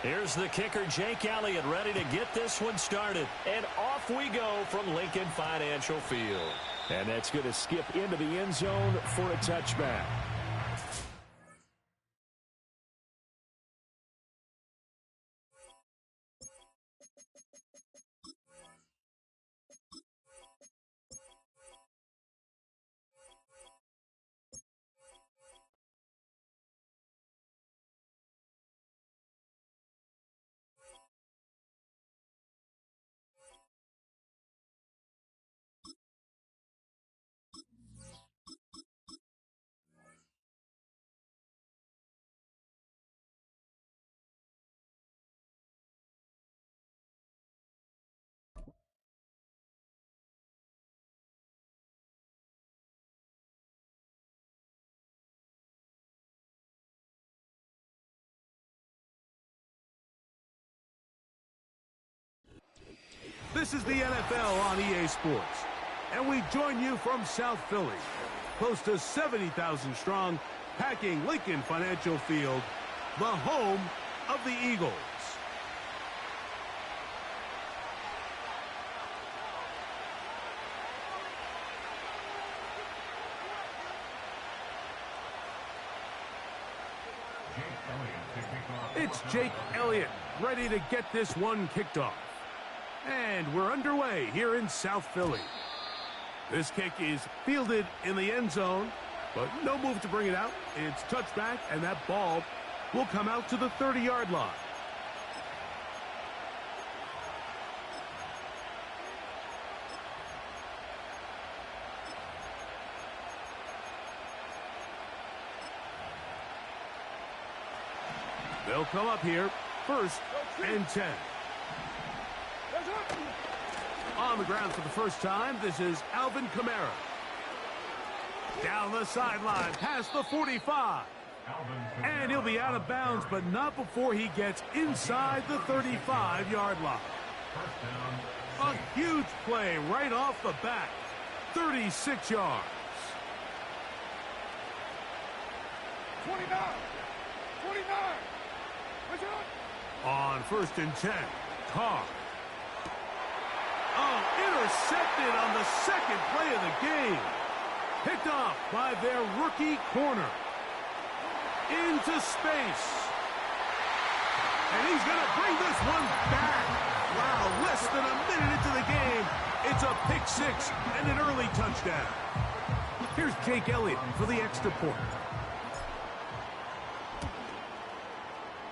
Here's the kicker, Jake Elliott, ready to get this one started. And off we go from Lincoln Financial Field. And that's going to skip into the end zone for a touchback. This is the NFL on EA Sports, and we join you from South Philly, close to 70,000 strong, packing Lincoln Financial Field, the home of the Eagles. It's Jake Elliott, ready to get this one kicked off. And we're underway here in South Philly. This kick is fielded in the end zone, but no move to bring it out. It's touchback, and that ball will come out to the 30-yard line. They'll come up here, 1st and 10. On the ground for the first time, this is Alvin Kamara. Down the sideline, past the 45. And he'll be out of bounds, but not before he gets inside the 35-yard line. A huge play right off the bat. 36 yards. 29. On 1st and 10, Carr. Oh, intercepted on the second play of the game. Picked off by their rookie corner. Into space. And he's going to bring this one back. Wow, less than a minute into the game. It's a pick six and an early touchdown. Here's Jake Elliott for the extra point.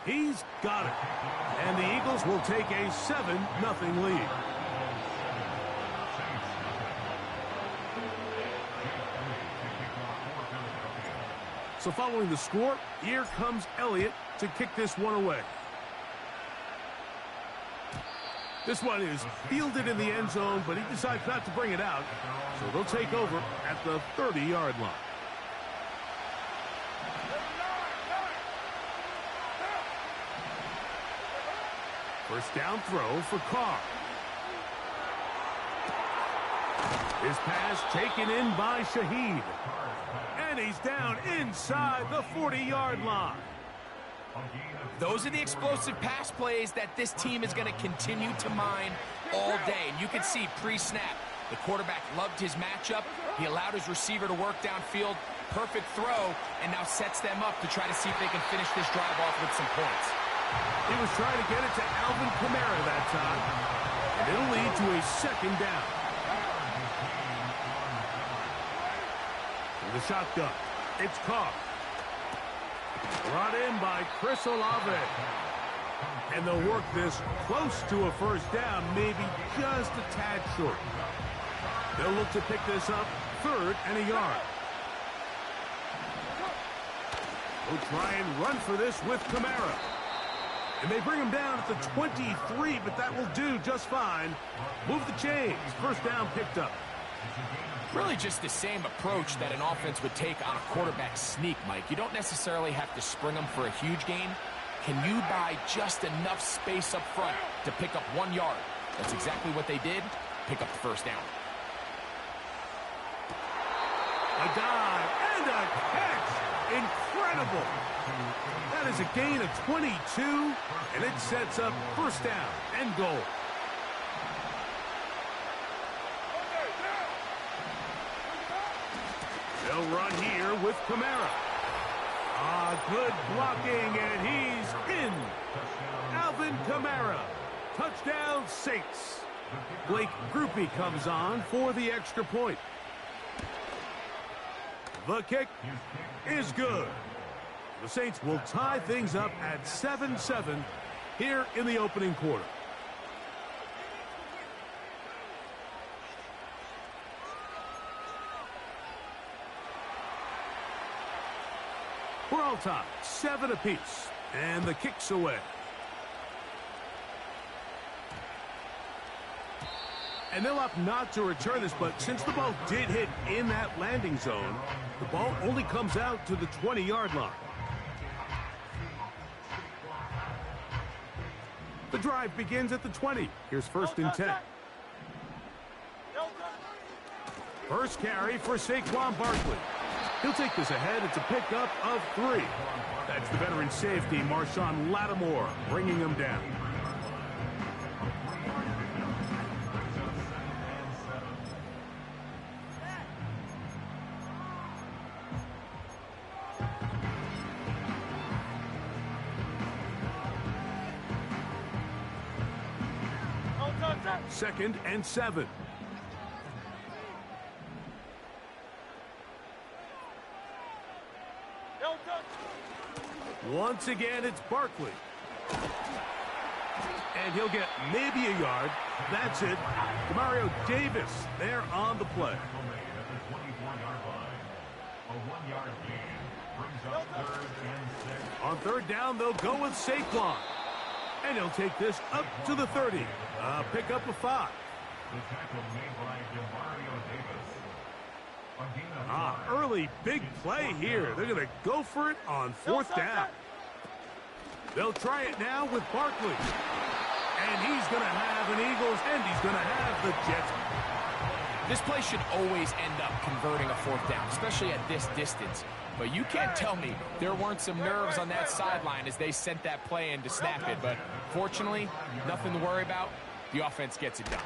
He's got it. And the Eagles will take a 7-0 lead. So following the score, here comes Elliott to kick this one away. This one is fielded in the end zone, but he decides not to bring it out. So they'll take over at the 30-yard line. First down throw for Carr. His pass taken in by Shaheed. And he's down inside the 40-yard line. Those are the explosive pass plays that this team is going to continue to mine all day. And you can see pre-snap, the quarterback loved his matchup. He allowed his receiver to work downfield. Perfect throw, and now sets them up to try to see if they can finish this drive off with some points. He was trying to get it to Alvin Kamara that time, and it'll lead to a 2nd down. With the shotgun, it's Carr. Brought in by Chris Olave. And they'll work this close to a 1st down, maybe just a tad short. They'll look to pick this up 3rd and a yard. They'll try and run for this with Kamara. And they bring him down at the 23, but that will do just fine. Move the chains. 1st down picked up. Really just the same approach that an offense would take on a quarterback sneak, Mike. You don't necessarily have to spring them for a huge gain. Can you buy just enough space up front to pick up 1 yard? That's exactly what they did. Pick up the 1st down. A dive and a catch. Incredible incredible. That is a gain of 22, and it sets up first down and goal. They'll run here with Kamara. Good blocking, and he's in. Alvin Kamara. Touchdown, Saints. Blake Groupie comes on for the extra point. The kick is good. The Saints will tie things up at 7-7 here in the opening quarter. We're all tied, 7 apiece, and the kick's away. And they'll opt not to return this, but since the ball did hit in that landing zone, the ball only comes out to the 20-yard line. The drive begins at the 20. Here's first and 10. First carry for Saquon Barkley. He'll take this ahead. It's a pickup of 3. That's the veteran safety, Marshawn Lattimore, bringing him down. Second and 7. Once again, it's Barkley. And he'll get maybe a yard. That's it. Demario Davis there on the play. On third down, they'll go with Saquon. And he'll take this up to the 30. Pick up a 5. Early big play here. They're going to go for it on fourth down. They'll try it now with Barkley. And he's going to have an Eagles, and he's going to have the Jets. This play should always end up converting a fourth down, especially at this distance. But you can't tell me there weren't some nerves on that sideline as they sent that play in to snap it. But fortunately, nothing to worry about. The offense gets it done.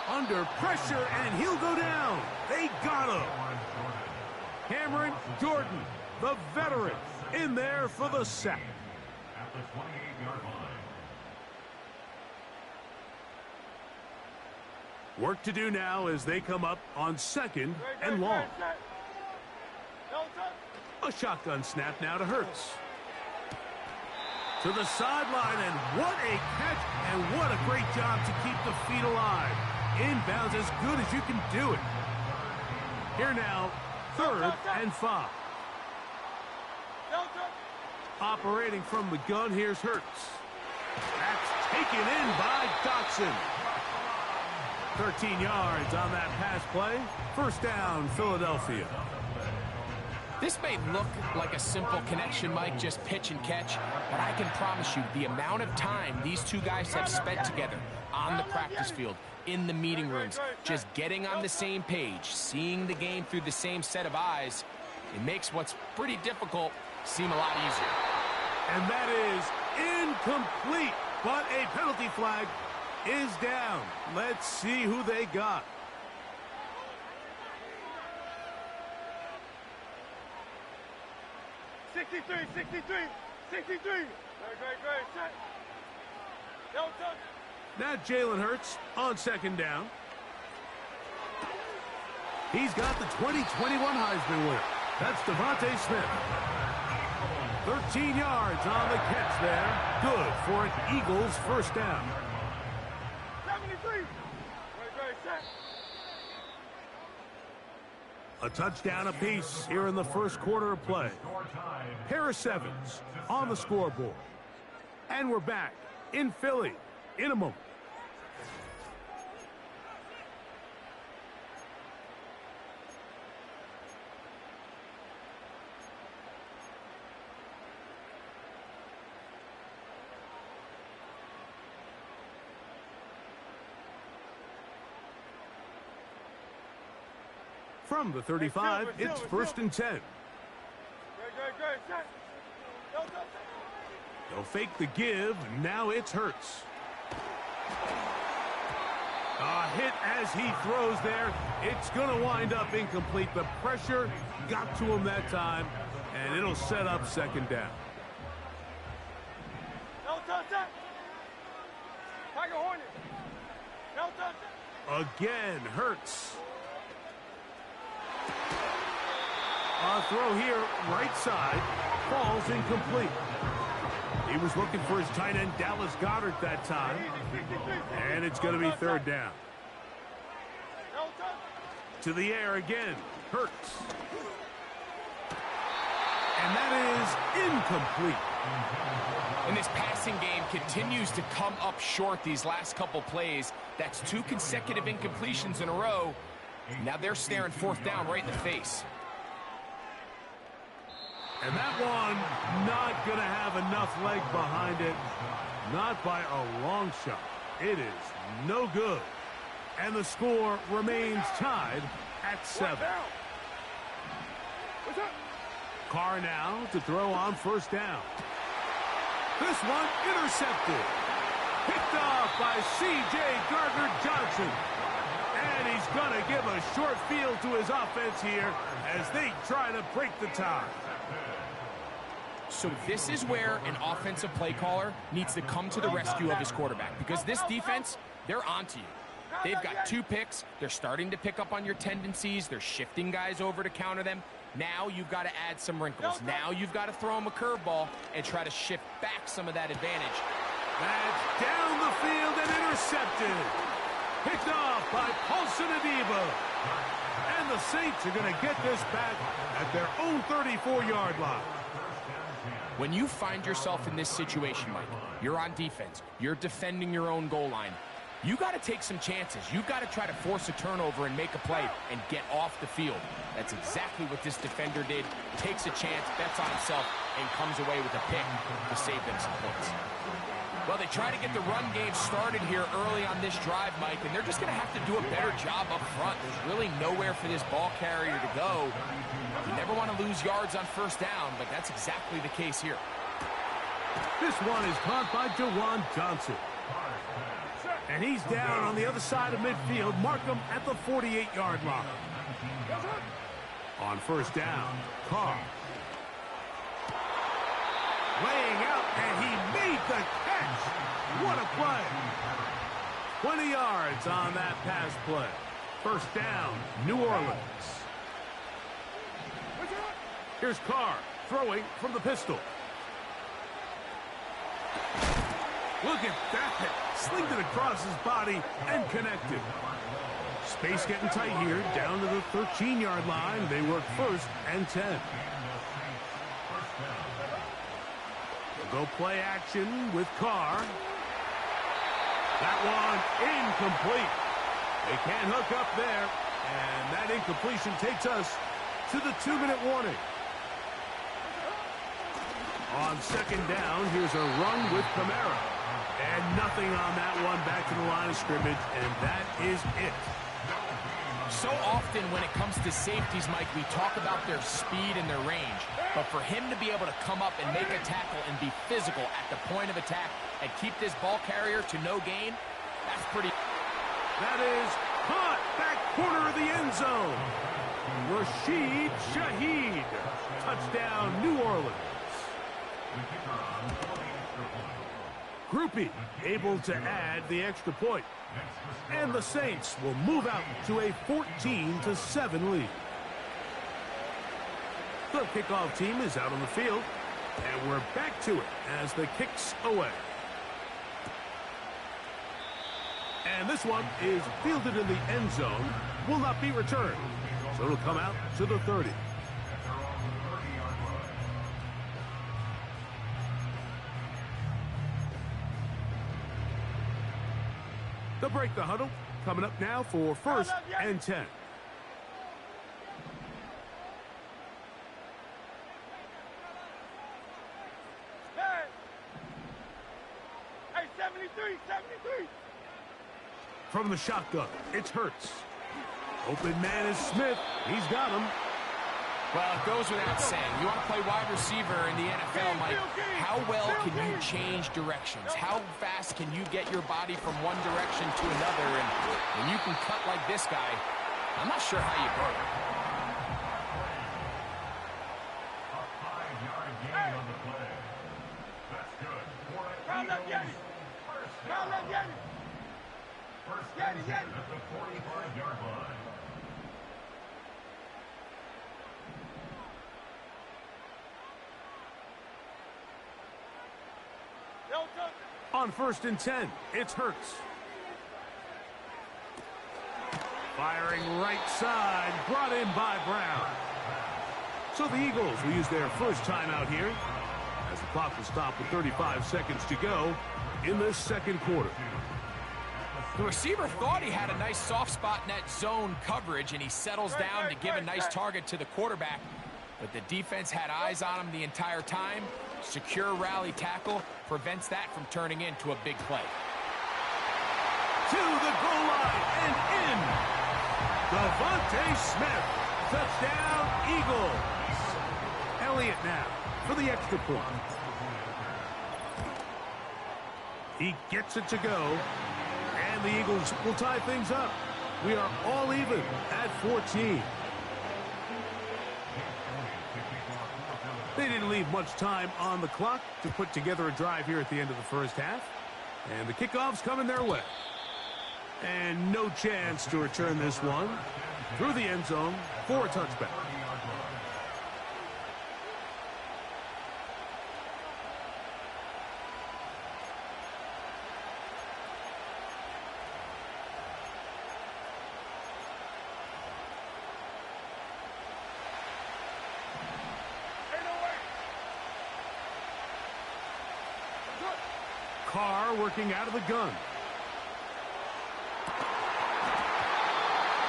Under pressure, and he'll go down. They got him. Cameron Jordan, the veteran, in there for the sack. At the 28-yard line. Work to do now as they come up on second and long. A shotgun snap now to Hurts. To the sideline, and what a catch, and what a great job to keep the feet alive. Inbounds as good as you can do it. Here now, third and 5. Operating from the gun, here's Hurts. That's taken in by Dotson. 13 yards on that pass play. First down, Philadelphia. This may look like a simple connection, Mike, just pitch and catch, but I can promise you the amount of time these two guys have spent together on the practice field, in the meeting rooms, just getting on the same page, seeing the game through the same set of eyes, it makes what's pretty difficult seem a lot easier. And that is incomplete, but a penalty flag is down. Let's see who they got. Now Jalen Hurts on second down. He's got the 2021 Heisman winner. That's Devontae Smith. 13 yards on the catch there. Good for an Eagles first down. 73. A touchdown apiece here in the first quarter of play. Harris Evans on the scoreboard. And we're back in Philly in a moment. From the 35, it's first and 10. They'll fake the give. Now it's Hurts. A hit as he throws there. It's going to wind up incomplete. The pressure got to him that time, and it'll set up second down. Again, Hurts. A throw here, right side, falls incomplete. He was looking for his tight end, Dallas Goedert, that time. And it's going to be third down. To the air again, Hurts. And that is incomplete. And this passing game continues to come up short these last couple plays. That's 2 consecutive incompletions in a row. Now they're staring fourth down right in the face. And that one not going to have enough leg behind it. Not by a long shot. It is no good. And the score remains tied at 7. Carr now to throw on first down. This one intercepted. Picked off by C.J. Gardner-Johnson. And he's going to give a short field to his offense here as they try to break the tie. So this is where an offensive play caller needs to come to the rescue of his quarterback, because this defense, they're onto you. They've got 2 picks. They're starting to pick up on your tendencies. They're shifting guys over to counter them. Now you've got to add some wrinkles. Now you've got to throw them a curveball and try to shift back some of that advantage. That's down the field and intercepted. Picked off by Paulson Adebo. And the Saints are going to get this back at their own 34-yard line. When you find yourself in this situation, Mike, you're on defense, you're defending your own goal line, you got to take some chances. You've got to try to force a turnover and make a play and get off the field. That's exactly what this defender did. Takes a chance, bets on himself, and comes away with a pick to save them some points. Well, they try to get the run game started here early on this drive, Mike, and they're just going to have to do a better job up front. There's really nowhere for this ball carrier to go. You never want to lose yards on first down, but that's exactly the case here. This one is caught by Jawan Johnson. And he's down on the other side of midfield. Mark him at the 48-yard line. On first down, Carr. Laying out, and he made the catch. What a play. 20 yards on that pass play. First down, New Orleans. Here's Carr throwing from the pistol. Look at that. Slinged it across his body and connected. Space getting tight here, down to the 13-yard line. They work first and 10. They'll go play action with Carr. That one incomplete. They can't hook up there. And that incompletion takes us to the 2-minute warning. On second down, here's a run with Kamara. And nothing on that one, back to the line of scrimmage, and that is it. So often when it comes to safeties, Mike, we talk about their speed and their range. But for him to be able to come up and make a tackle and be physical at the point of attack and keep this ball carrier to no gain, that's pretty... That is caught, back corner of the end zone. Rashid Shaheed. Touchdown, New Orleans. Groupie able to add the extra point. And the Saints will move out to a 14-7 lead. The kickoff team is out on the field, and we're back to it as the kick's away. And this one is fielded in the end zone, will not be returned. So it'll come out to the 30. They'll break the huddle. Coming up now for first and 10. Hey, 73. From the shotgun, it's Hurts. Open man is Smith. He's got him. Well, it goes without saying. You want to play wide receiver in the NFL, Mike. How well can you change directions? How fast can you get your body from one direction to another? And when you can cut like this guy, I'm not sure how you go. A 5-yard gain on the play. That's good. Round up, Yeti. Round up, Yeti. First Yeti, down Yeti. at the 45-yard line. On 1st and 10, it's Hurts. Firing right side, brought in by Brown. So the Eagles will use their first timeout here, as the clock will stop with 35 seconds to go in the second quarter. The receiver thought he had a nice soft spot in that zone coverage, and he settles down to give a nice target to the quarterback. But the defense had eyes on him the entire time. Secure rally tackle prevents that from turning into a big play. To the goal line and in. Devontae Smith. Touchdown, Eagles. Elliott now for the extra point. He gets it to go. And the Eagles will tie things up. We are all even at 14. They didn't leave much time on the clock to put together a drive here at the end of the first half. And the kickoff's coming their way. And no chance to return this one through the end zone for a touchback. Carr working out of the gun.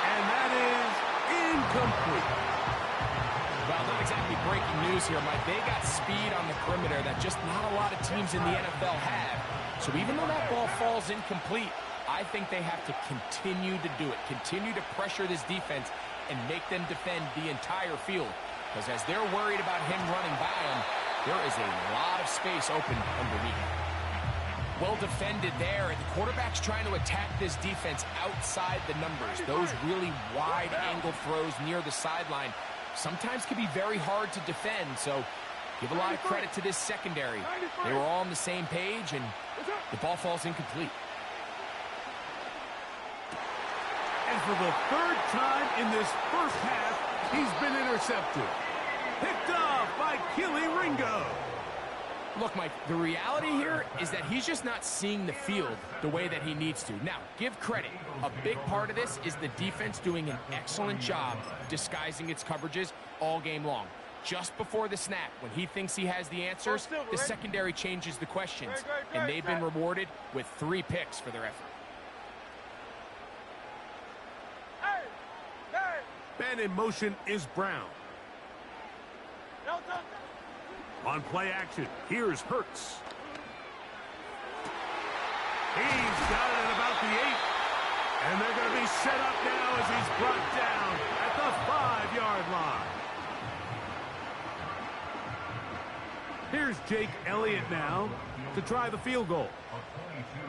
And that is incomplete. Well, not exactly breaking news here, Mike. They got speed on the perimeter that just not a lot of teams in the NFL have. So even though that ball falls incomplete, I think they have to continue to do it. Continue to pressure this defense and make them defend the entire field. Because as they're worried about him running by them, there is a lot of space open underneath. Well defended there, and the quarterback's trying to attack this defense outside the numbers. Those really wide-angle throws near the sideline sometimes can be very hard to defend, so give a lot of credit to this secondary. They were all on the same page, and the ball falls incomplete. And for the third time in this first half, he's been intercepted. Picked off by Keely Ringo. Look, Mike, the reality here is that he's just not seeing the field the way that he needs to. Now, give credit. A big part of this is the defense doing an excellent job disguising its coverages all game long. Just before the snap, when he thinks he has the answers, the secondary changes the questions, and they've been rewarded with 3 picks for their effort. Man in motion is Brown. On play action, here's Hurts. He's got it at about the 8. And they're going to be set up now as he's brought down at the 5-yard line. Here's Jake Elliott now to try the field goal.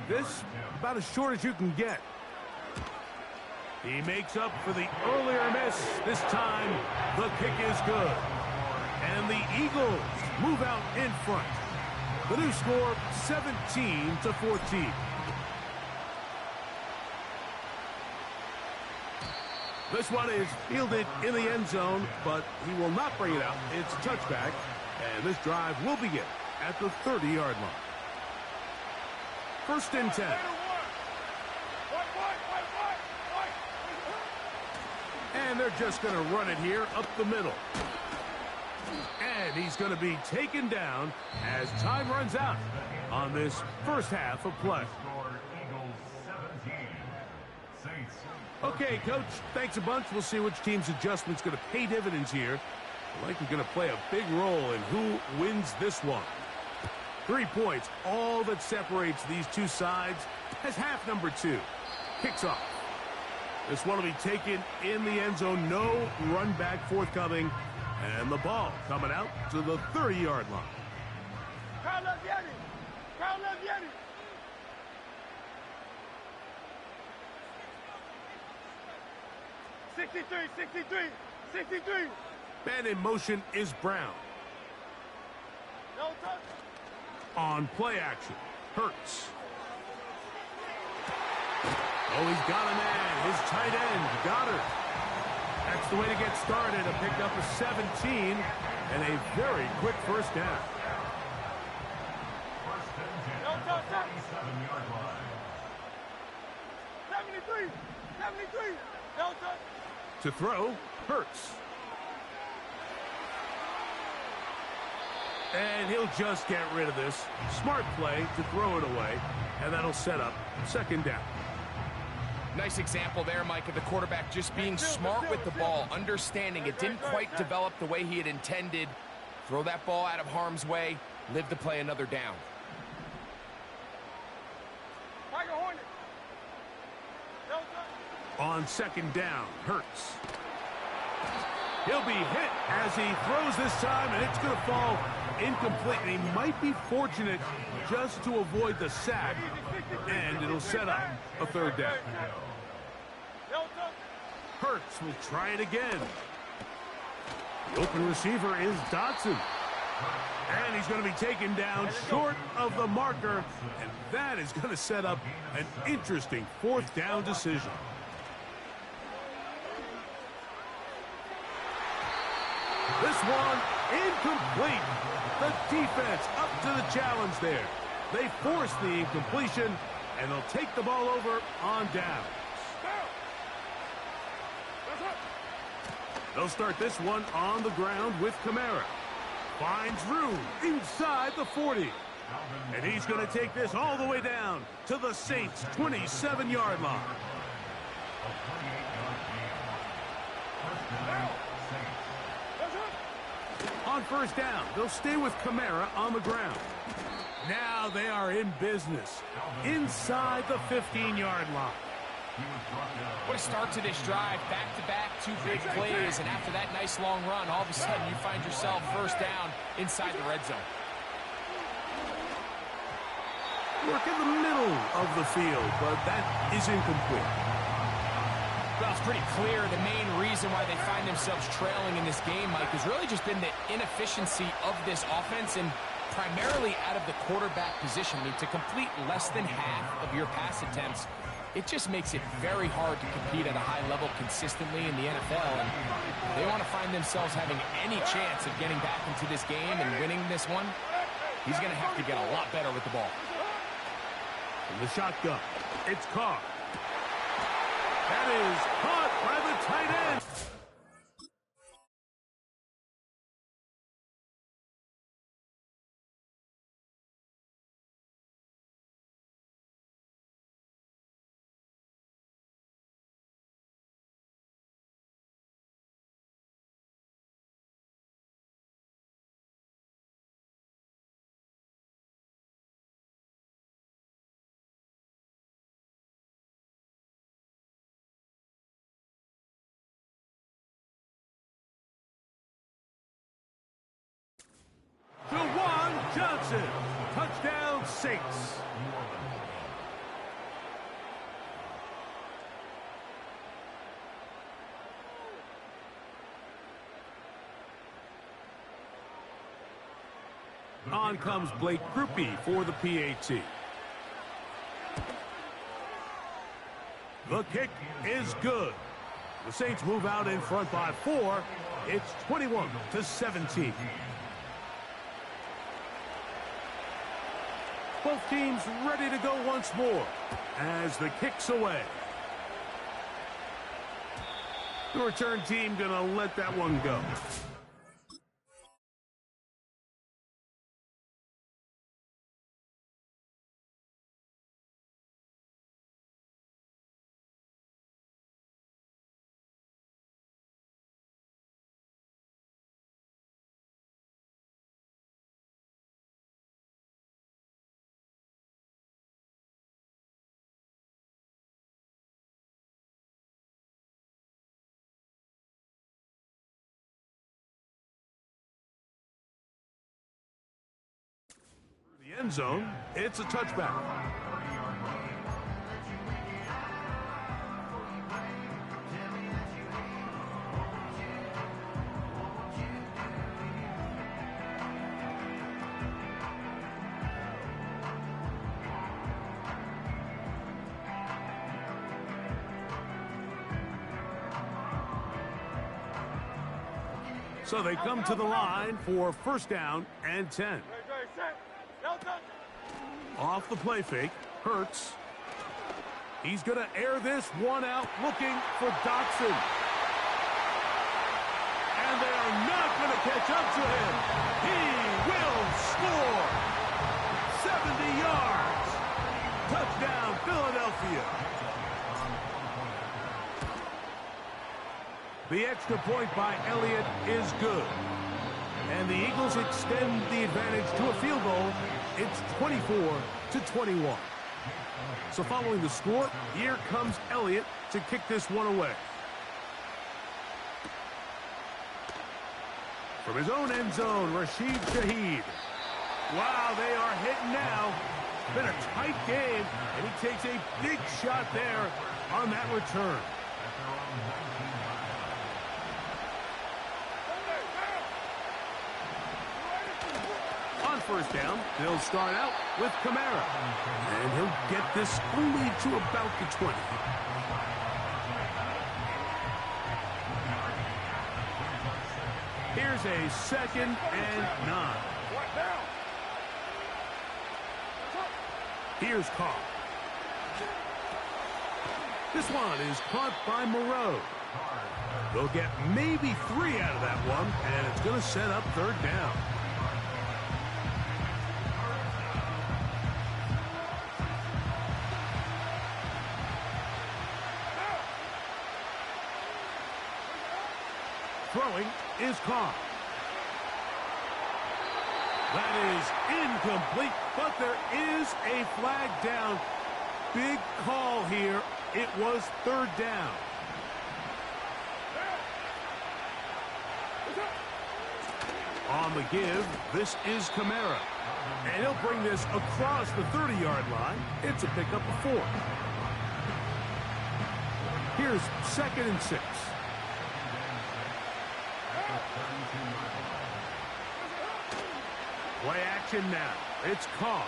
This about as short as you can get. He makes up for the earlier miss. This time, the kick is good. And the Eagles move out in front. The new score, 17-14. This one is fielded in the end zone, but he will not bring it out. It's a touchback, and this drive will begin at the 30-yard line. 1st and 10. And they're just going to run it here up the middle. And he's going to be taken down as time runs out on this first half of play. Okay, Coach, thanks a bunch. We'll see which team's adjustment's going to pay dividends here. Likely going to play a big role in who wins this one. 3 points, all that separates these two sides as half number 2 kicks off. This one will be taken in the end zone. No run back forthcoming And the ball coming out to the 30-yard line. Crowd left Yeti. Crowd left Yeti. $63. Man in motion is Brown. No touch. On play action, Hurts. Oh, he's got a man. His tight end, Goddard. That's the way to get started. A pickup of 17 and a very quick first down. No touch. 7-yard line. 73. No touch. To throw, Hurts. And he'll just get rid of this. Smart play to throw it away, and that'll set up second down. Nice example there, Mike, of the quarterback just being smart with the ball, understanding it didn't quite develop the way he had intended. Throw that ball out of harm's way, live to play another down. Tiger Hornet. No touch. On second down, Hurts. He'll be hit as he throws this time, and it's going to fall incomplete. And he might be fortunate just to avoid the sack, and it'll set up a third down. No touch. Hurts will try it again. The open receiver is Dotson. And he's going to be taken down short of the marker, and that is going to set up an interesting fourth down decision. This one incomplete. The defense up to the challenge there. They force the incompletion, and they'll take the ball over on down. They'll start this one on the ground with Kamara. Finds room inside the 40. And he's going to take this all the way down to the Saints' 27-yard line. On first down, they'll stay with Kamara on the ground. Now they are in business inside the 15-yard line. What a start to this drive. Back-to-back, two big plays, and after that nice long run, all of a sudden you find yourself first down inside the red zone. Work in the middle of the field, but that is incomplete. Well, it's pretty clear the main reason why they find themselves trailing in this game, Mike, has really just been the inefficiency of this offense and primarily out of the quarterback position. I mean, to complete less than half of your pass attempts, it just makes it very hard to compete at a high level consistently in the NFL. And they want to find themselves having any chance of getting back into this game and winning this one. He's going to have to get a lot better with the ball. In the shotgun, it's Carr. That is caught by the tight end. DeJuan Johnson. Touchdown, Saints. On comes Blake Grupe for the PAT. The kick is good. The Saints move out in front by 4. It's 21-17. Both teams ready to go once more as the kick's away. The return team gonna let that one go. end zone. It's a touchback. So they come to the line for first down and 10. Off the play fake, Hurts. He's going to air this one out, looking for Dotson. And they are not going to catch up to him. He will score. 70 yards. Touchdown, Philadelphia. The extra point by Elliott is good. And the Eagles extend the advantage to a field goal. It's 24-21. So following the score, here comes Elliott to kick this one away. From his own end zone, Rashid Shaheed. Wow, they are hitting now. It's been a tight game, and he takes a big shot there on that return. On first down, they'll start out with Kamara. And he'll get this only to about the 20. Here's a 2nd and 9. Here's Carr. This one is caught by Moreau. They'll get maybe 3 out of that one, and it's going to set up third down. Throwing is Carr. That is incomplete, but there is a flag down. Big call here. It was third down. On the give, this is Kamara. And he'll bring this across the 30-yard line. It's a pickup of 4. Here's 2nd and 6. Play action now. It's Carr.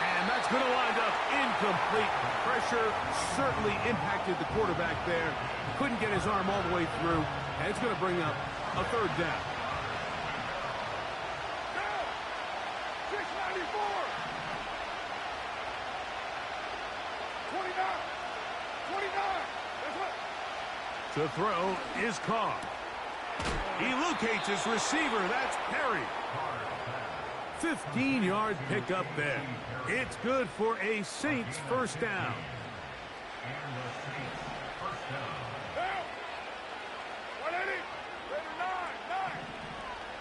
And that's going to wind up incomplete. Pressure certainly impacted the quarterback there. Couldn't get his arm all the way through. And it's going to bring up a third down. 694. 29. 29. To throw is Carr. He locates his receiver. That's Perry. 15-yard pickup there. It's good for a Saints first down. Down. 180. 9.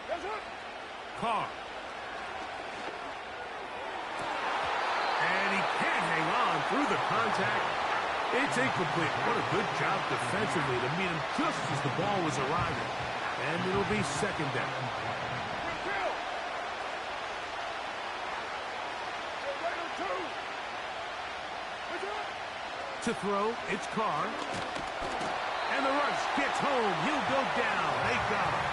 Yes, sir. Carr. And he can't hang on through the contact. It's incomplete. What a good job defensively to meet him just as the ball was arriving. And it'll be second down. To throw, it's Carr. And the rush gets home. He'll go down. They got him.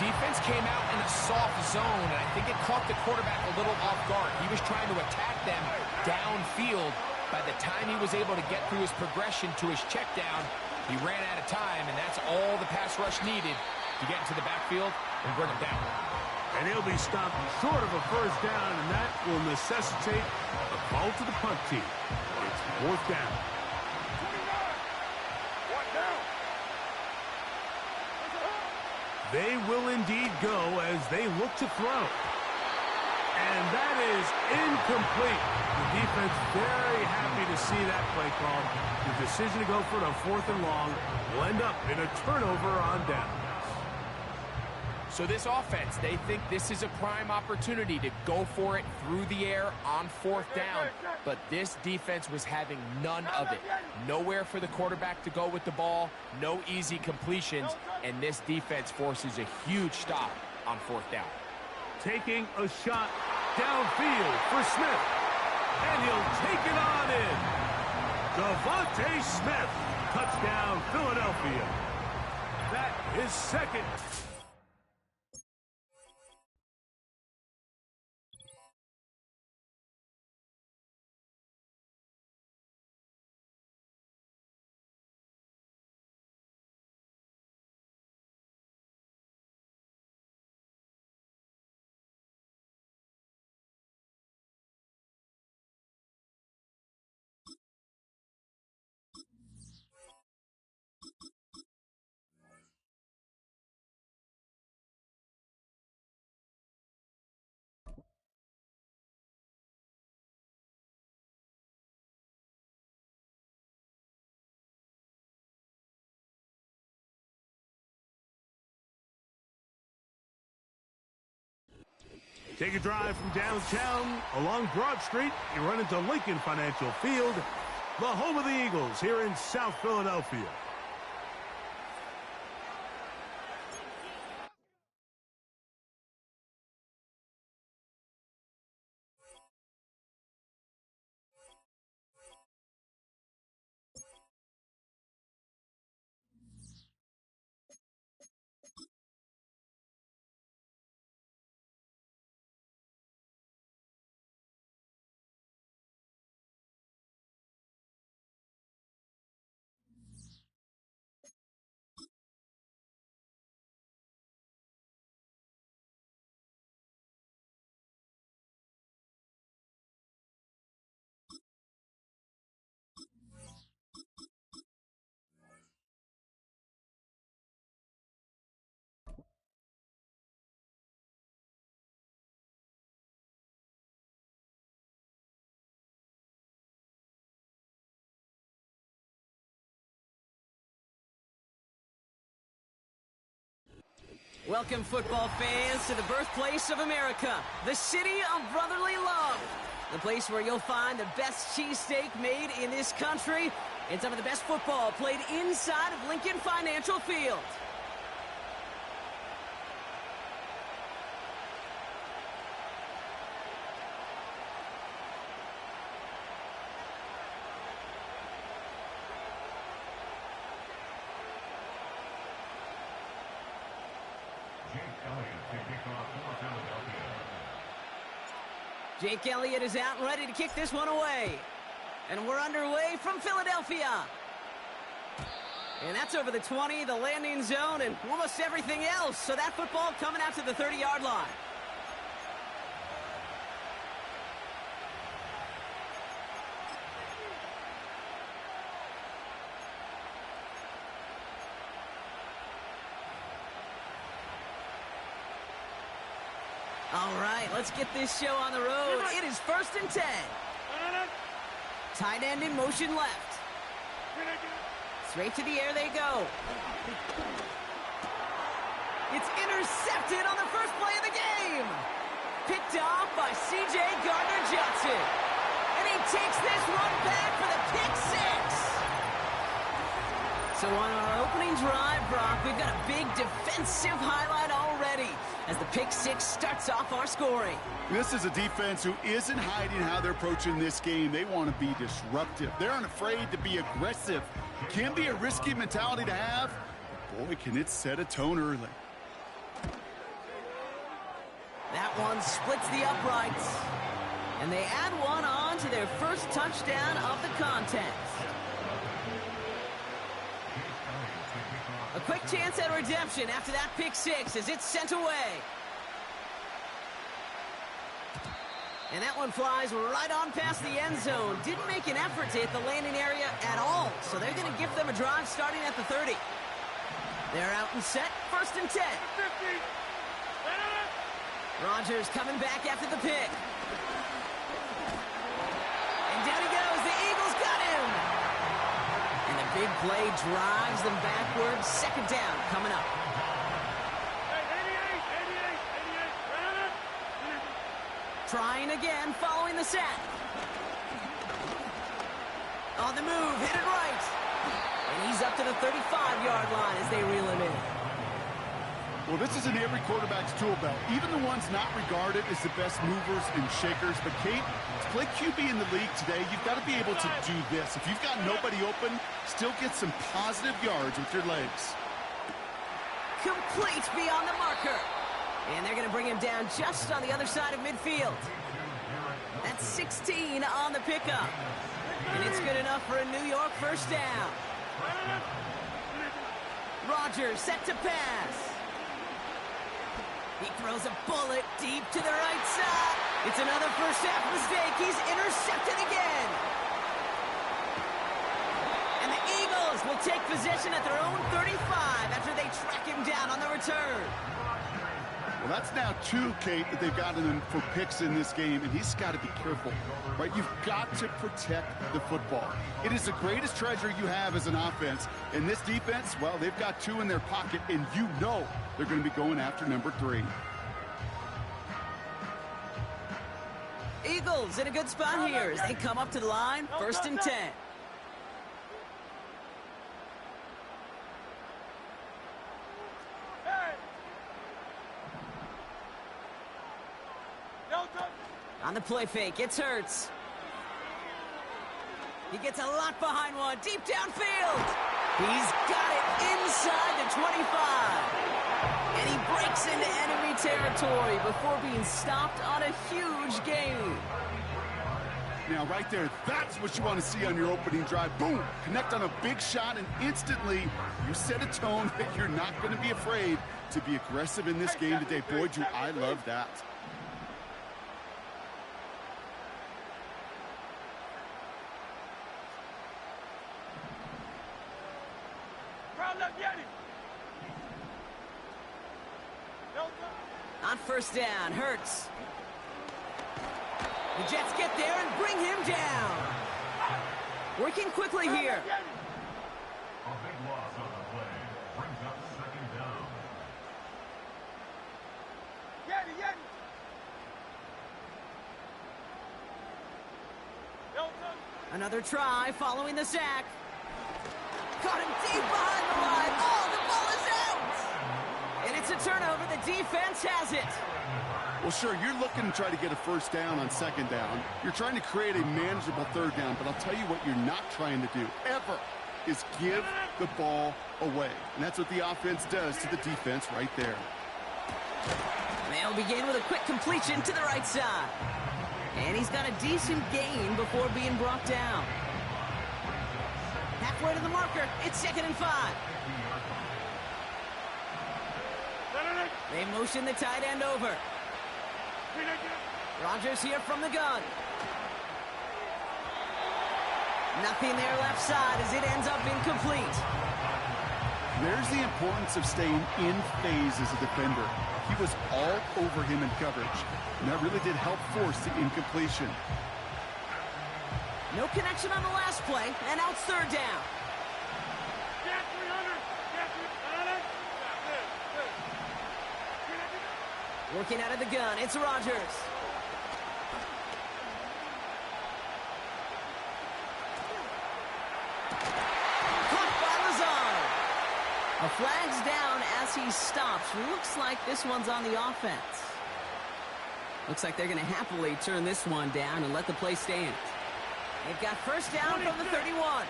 Defense came out in a soft zone, and I think it caught the quarterback a little off guard. He was trying to attack them downfield. By the time he was able to get through his progression to his check down, he ran out of time, and that's all the pass rush needed to get into the backfield and bring him down. And he'll be stopped short of a first down, and that will necessitate a call to the punt team. It's fourth down. 29. 1 down. They will indeed go as they look to throw. And that is incomplete. The defense very happy to see that play call. The decision to go for it on 4th and long will end up in a turnover on downs. So this offense, they think this is a prime opportunity to go for it through the air on 4th down. But this defense was having none of it. Nowhere for the quarterback to go with the ball, no easy completions, and this defense forces a huge stop on 4th down. taking a shot downfield for Smith. And he'll take it on in. Devontae Smith, touchdown Philadelphia. That is second. Take a drive from downtown along Broad Street. You run into Lincoln Financial Field, the home of the Eagles here in South Philadelphia. Welcome, football fans, to the birthplace of America, the city of brotherly love. The place where you'll find the best cheesesteak made in this country and some of the best football played inside of Lincoln Financial Field. Jake Elliott is out and ready to kick this one away. And we're underway from Philadelphia. And that's over the 20, the landing zone, and almost everything else. So that football coming out to the 30-yard line. All right, let's get this show on the road. It is 1st and 10. Tight end in motion left. Straight to the air they go. It's intercepted on the first play of the game. Picked off by C.J. Gardner-Johnson. And he takes this one back for the pick six. So on our opening drive, Brock, we've got a big defensive highlight already as the pick six starts off our scoring. This is a defense who isn't hiding how they're approaching this game. They want to be disruptive. They're unafraid to be aggressive. It can be a risky mentality to have. Boy, can it set a tone early. That one splits the uprights. And they add one on to their first touchdown of the contest. A quick chance at redemption after that pick six as it's sent away. And that one flies right on past the end zone. Didn't make an effort to hit the landing area at all. So they're going to give them a drive starting at the 30. They're out and set. 1st and 10. Rodgers coming back after the pick. And down he goes. The Eagles got him. And a big play drives them backwards. 2nd down coming up. Trying again following the sack. On the move, hit it right. And he's up to the 35-yard line as they reel him in. Well, this is in every quarterback's tool belt, even the ones not regarded as the best movers and shakers. But, Kate, to play QB in the league today, you've got to be able to do this. If you've got nobody open, still get some positive yards with your legs. Complete beyond the marker. And they're going to bring him down just on the other side of midfield. That's 16 on the pickup. And it's good enough for a New York first down. Rodgers set to pass. He throws a bullet deep to the right side. It's another first half mistake. He's intercepted again. And the Eagles will take possession at their own 35 after they track him down on the return. Well, that's now 2, Kate, that they've gotten him for picks in this game, and he's got to be careful, right? You've got to protect the football. It is the greatest treasure you have as an offense. And this defense, well, they've got 2 in their pocket, and you know they're going to be going after number 3. Eagles in a good spot here as they come up to the line, 1st and 10. On the play fake, it's Hurts. He gets a lot behind one, deep downfield. He's got it inside the 25. And he breaks into enemy territory before being stopped on a huge gain. Now, right there, that's what you want to see on your opening drive. Boom! Connect on a big shot, and instantly you set a tone that you're not going to be afraid to be aggressive in this game today. Boy, do I love that. On first down, Hurts. The Jets get there and bring him down. Working quickly here. A big loss on the play. Brings up 2nd down. Another try following the sack. Caught him deep behind the line. Oh, the ball is out! And it's a turnover. The defense has it. Well, sure, you're looking to try to get a first down on 2nd down. You're trying to create a manageable 3rd down, but I'll tell you what you're not trying to do, ever, is give the ball away. And that's what the offense does to the defense right there. They'll begin with a quick completion to the right side. And he's got a decent gain before being brought down. Halfway to the marker, it's 2nd and 5. They motion the tight end over. Rodgers here from the gun. Nothing there left side as it ends up incomplete. There's the importance of staying in phase as a defender. He was all over him in coverage, and that really did help force the incompletion. No connection on the last play, and out 3rd down. Working out of the gun, it's Rodgers. Caught by Lazard. A flag's down as he stops. Looks like this one's on the offense. Looks like they're going to happily turn this one down and let the play stand. They've got first down from the 31.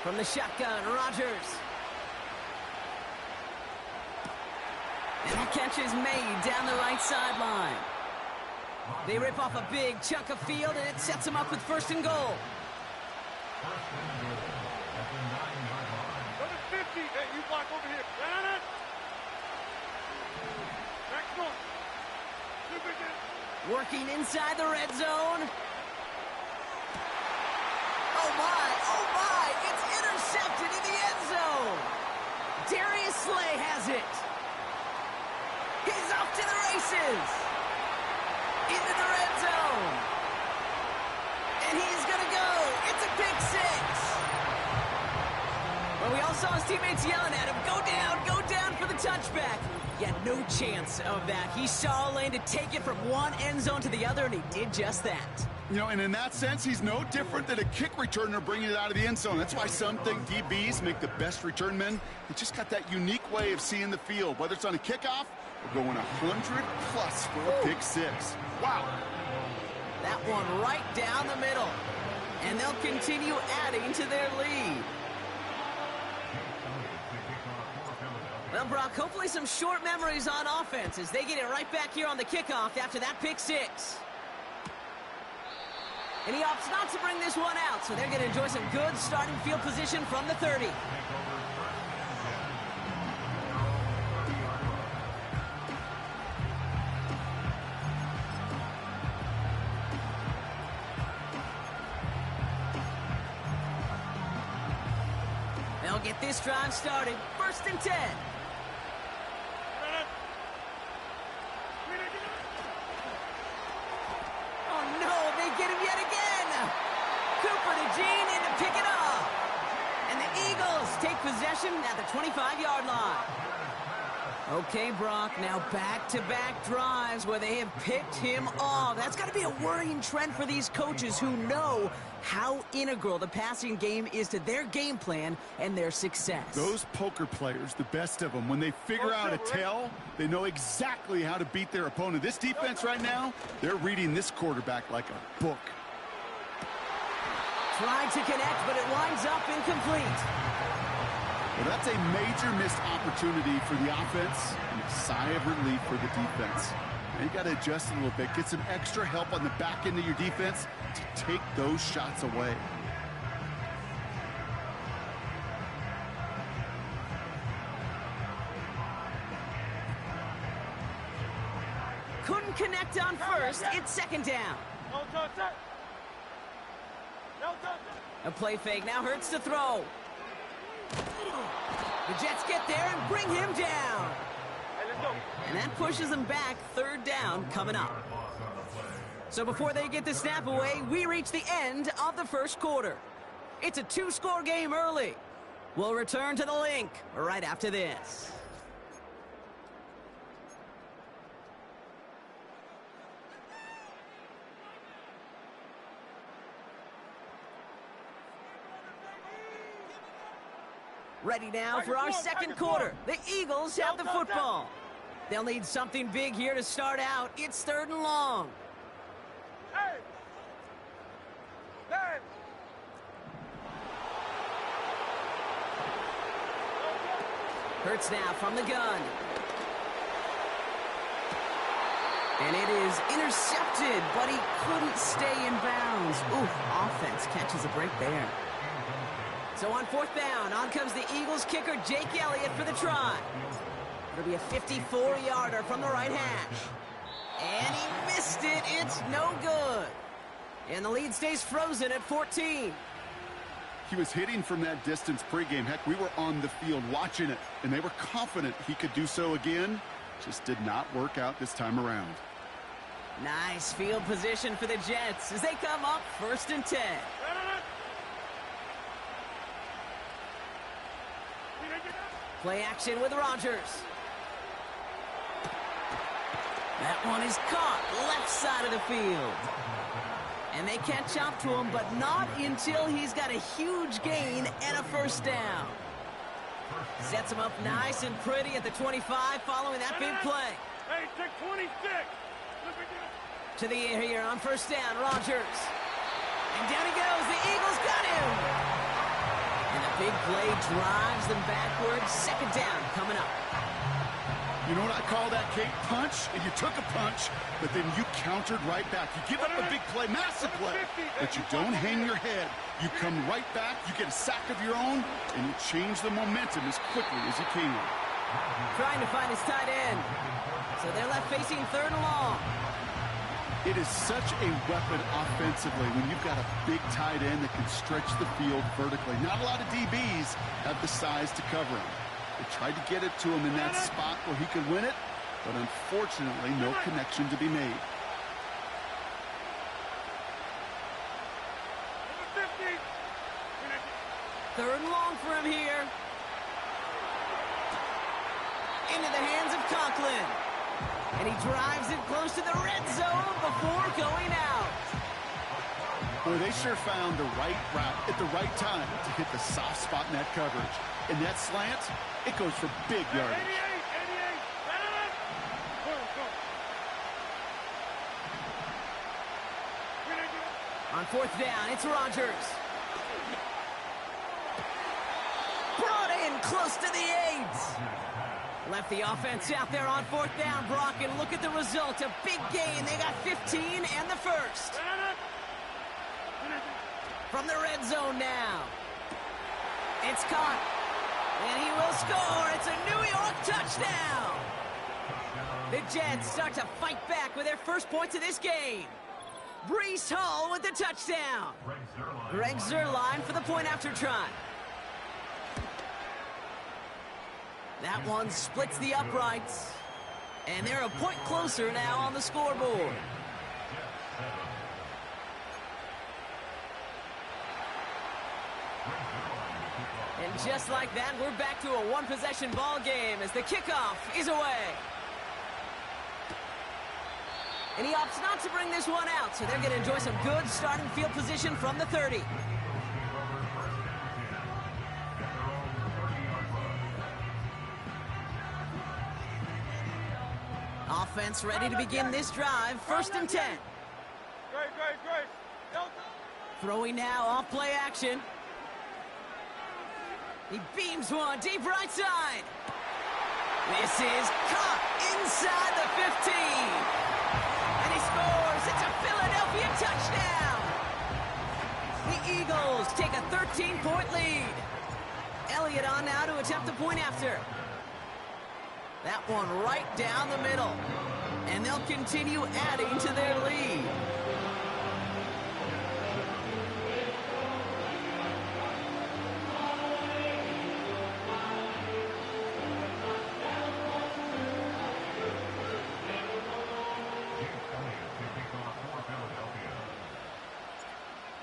From the shotgun, Rodgers. And the catch is made down the right sideline. They rip off a big chunk of field, and it sets them up with 1st and goal. Number 50, hey, you block over here. Next one. Working inside the red zone. Oh my, it's intercepted in the end zone. Darius Slay has it. He's off to the races. Into the red zone. And he's going to go. It's a pick 6. Well, we all saw his teammates yelling at him, go down for the touchback. He had no chance of that. He saw a lane to take it from one end zone to the other, and he did just that. You know, and in that sense, he's no different than a kick returner bringing it out of the end zone. That's why some think DBs make the best return men. They just got that unique way of seeing the field, whether it's on a kickoff or going 100+ for a pick six. Wow. That one right down the middle. And they'll continue adding to their lead. Well, Brock, hopefully some short memories on offense as they get it right back here on the kickoff after that pick six. And he opts not to bring this one out, so they're going to enjoy some good starting field position from the 30. They'll get this drive started. 1st and 10. Oh, no, they get him yet again. Cooper to Gene in to pick it up. And the Eagles take possession at the 25-yard line. Okay, Brock, now back-to-back drives where they have picked him off. That's got to be a worrying trend for these coaches who know how integral the passing game is to their game plan and their success. Those poker players, the best of them, when they figure out a tell, they know exactly how to beat their opponent. This defense right now, they're reading this quarterback like a book. Tried to connect, but it winds up incomplete. Well, that's a major missed opportunity for the offense and a sigh of relief for the defense. And you got to adjust a little bit, get some extra help on the back end of your defense to take those shots away. Couldn't connect on first. It's 2nd down. A play fake now hurts to throw. The Jets get there and bring him down. And that pushes them back. 3rd down coming up. So before they get the snap away, we reach the end of the 1st quarter. It's a 2-score game early. We'll return to the link right after this. Ready now for our 2nd quarter. The Eagles have the football. They'll need something big here to start out. It's 3rd and long. Hurts now from the gun. And it is intercepted, but he couldn't stay in bounds. Ooh, offense catches a break there. So on 4th down, on comes the Eagles kicker, Jake Elliott, for the try. It'll be a 54-yarder from the right hash. And he missed it. It's no good. And the lead stays frozen at 14. He was hitting from that distance pregame. Heck, we were on the field watching it, and they were confident he could do so again. Just did not work out this time around. Nice field position for the Jets as they come up 1st and 10. Play action with Rodgers. That one is caught left side of the field. And they catch up to him, but not until he's got a huge gain and a 1st down. Sets him up nice and pretty at the 25 following that big play. Hey, check 26. To the air here on 1st down, Rodgers. And down he goes. The Eagles got him. And a big play drives them backwards. 2nd down coming up. You know what I call that, Kate? Punch, and you took a punch, but then you countered right back. You give up a big play, massive play, but you don't hang your head. You come right back, you get a sack of your own, and you change the momentum as quickly as you can. Trying to find his tight end. So they're left facing 3rd and long. It is such a weapon offensively when you've got a big tight end that can stretch the field vertically. Not a lot of DBs have the size to cover him. They tried to get it to him in that spot where he could win it, but unfortunately, no connection to be made. Third and long for him here. Into the hands of Conklin. And he drives it close to the red zone before going out. Boy, they sure found the right route at the right time to hit the soft spot in that coverage. And that slant, it goes for big yardage. 88, 88. On fourth down, it's Rodgers. Brought in close to the 8. Left the offense out there on fourth down, Brock, and look at the result. A big gain. They got 15 and the first. From the red zone now. It's caught. And he will score. It's a New York touchdown. The Jets start to fight back with their first points of this game. Breece Hall with the touchdown. Greg Zuerlein for the point after try. That one splits the uprights. And they're a point closer now on the scoreboard. And just like that, we're back to a one-possession ball game as the kickoff is away. And he opts not to bring this one out, so they're going to enjoy some good starting field position from the 30. Offense ready to begin this drive. First and 10. Great. Throwing now off play action. He beams one deep right side. This is caught inside the 15. And he scores. It's a Philadelphia touchdown. The Eagles take a 13-point lead. Elliott on now to attempt the point after. That one right down the middle. And they'll continue adding to their lead.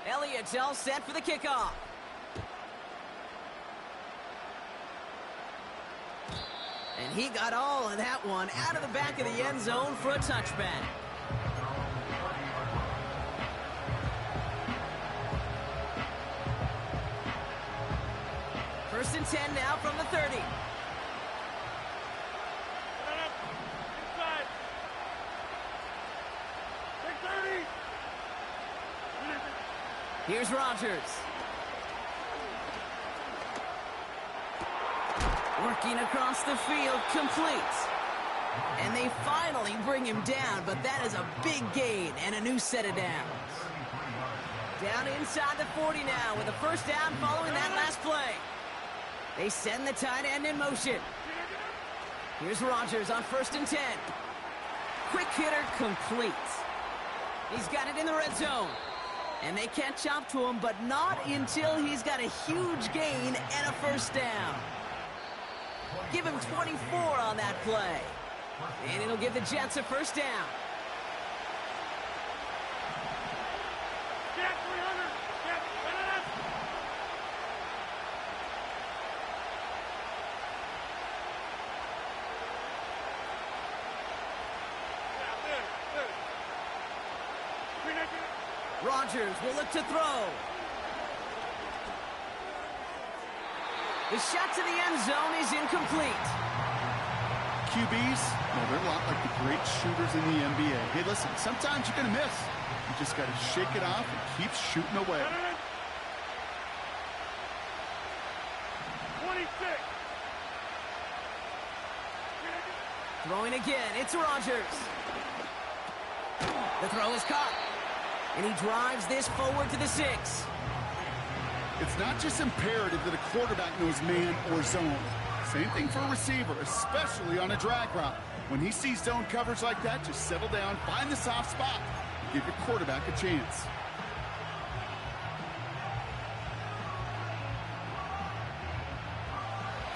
Elliott's all set for the kickoff. And he got all of that one out of the back of the end zone for a touchback. First and 10 now from the 30. Inside. Big 30. Here's Rodgers. Working across the field, complete. And they finally bring him down, but that is a big gain and a new set of downs. Down inside the 40 now with a first down following that last play. They send the tight end in motion. Here's Rodgers on first and 10. Quick hitter, complete. He's got it in the red zone. And they catch up to him, but not until he's got a huge gain and a first down. Give him 24 on that play. And it'll give the Jets a first down. Get 300. Get 300. Rodgers will look to throw. The shot to the end zone is incomplete. QBs, well, they're a lot like the great shooters in the NBA. Hey, listen, sometimes you're going to miss. You just got to shake it off and keep shooting away. 26. Throwing again, it's Rodgers. The throw is caught. And he drives this forward to the 6. It's not just imperative that a quarterback knows man or zone. Same thing for a receiver, especially on a drag route. When he sees zone coverage like that, just settle down, find the soft spot, and give your quarterback a chance.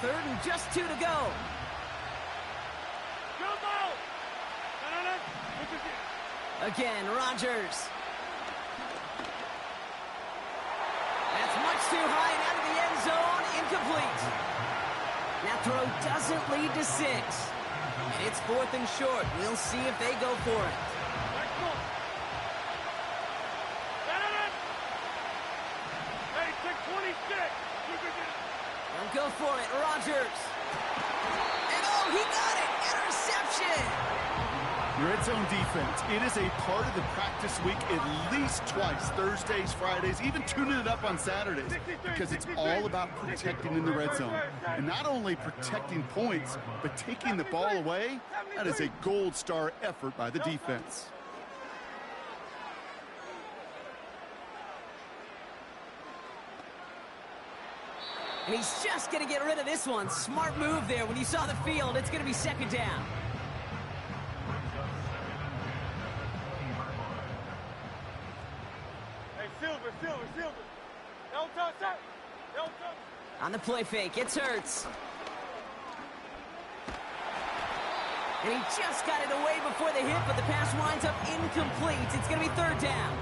Third and just 2 to go. Again, Rodgers. That's much too high and out of the end zone. Incomplete. That throw doesn't lead to 6. And it's 4th and short. We'll see if they go for it. receivers. And oh, he got it! Interception! Red zone defense, it is a part of the practice week at least twice, Thursdays, Fridays, even tuning it up on Saturdays, because it's all about protecting in the red zone. And not only protecting points, but taking the ball away, that is a gold star effort by the defense. And he's just going to get rid of this one. Smart move there when you saw the field. It's going to be second down. Silver. Don't touch that. Don't touch. On the play fake, it's Hurts. And he just got it away before the hit, but the pass winds up incomplete. It's going to be third down.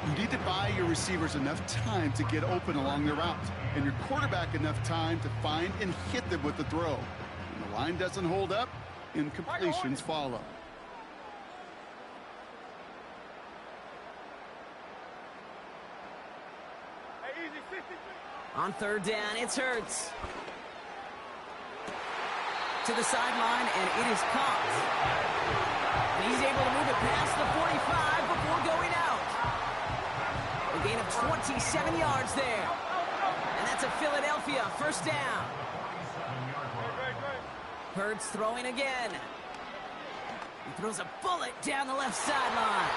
You need to buy your receivers enough time to get open along their route, and your quarterback enough time to find and hit them with the throw. When the line doesn't hold up, incompletions follow. On third down, it's Hurts. To the sideline, and it is caught. And he's able to move it past the 45 before going out. A gain of 27 yards there. And that's a Philadelphia first down. Hurts throwing again. He throws a bullet down the left sideline.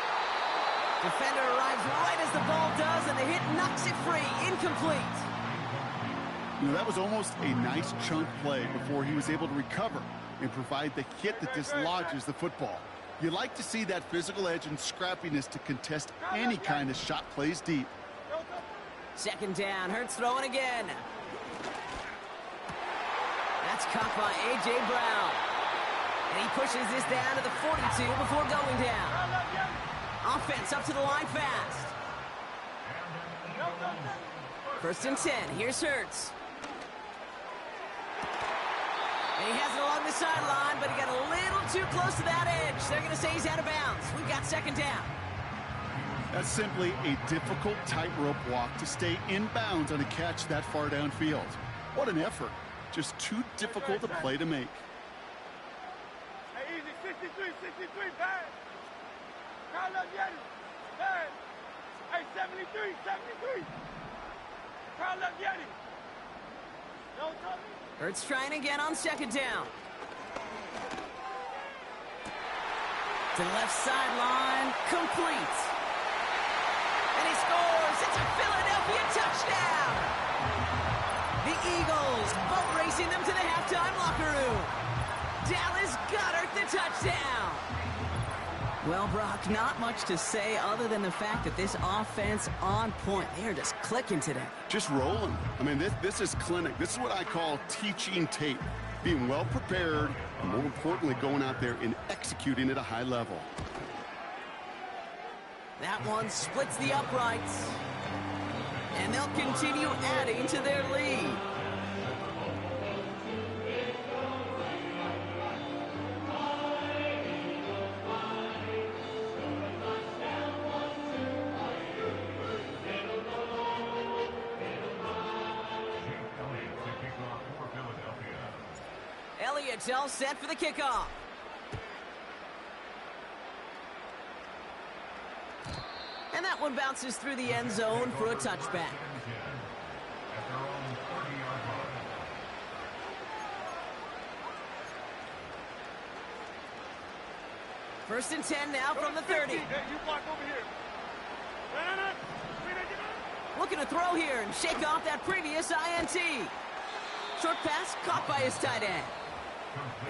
Defender arrives right as the ball does, and the hit knocks it free. Incomplete. You know, that was almost a nice chunk play before he was able to recover and provide the hit that dislodges the football. You like to see that physical edge and scrappiness to contest any kind of shot plays deep. Second down, Hurts throwing again. That's caught by A.J. Brown. And he pushes this down to the 42 before going down. Offense up to the line fast. First and 10, here's Hurts. And he has it along the sideline, but he got a little too close to that edge. They're going to say he's out of bounds. We've got second down. That's simply a difficult tightrope walk to stay in bounds on a catch that far downfield. What an effort. Just too difficult a play to make. Hey, easy, 63, bad. Carlos Yeti, bad. Hey, 73. Carlos Yeti. Don't touch me. Hurts trying again on second down. To the left sideline, complete. And he scores. It's a Philadelphia touchdown. The Eagles boat racing them to the halftime locker room. Dallas Goedert the touchdown. Well, Brock, not much to say other than the fact that this offense on point. They are just clicking today. Just rolling. I mean, this is clinic. This is what I call teaching tape. Being well prepared, and more importantly, going out there and executing at a high level. That one splits the uprights. And they'll continue adding to their lead. Elliott's all set for the kickoff. And that one bounces through the end zone for a touchback. First and 10 now from the 30. Hey, you block over here. Looking to throw here and shake off that previous INT. Short pass caught by his tight end.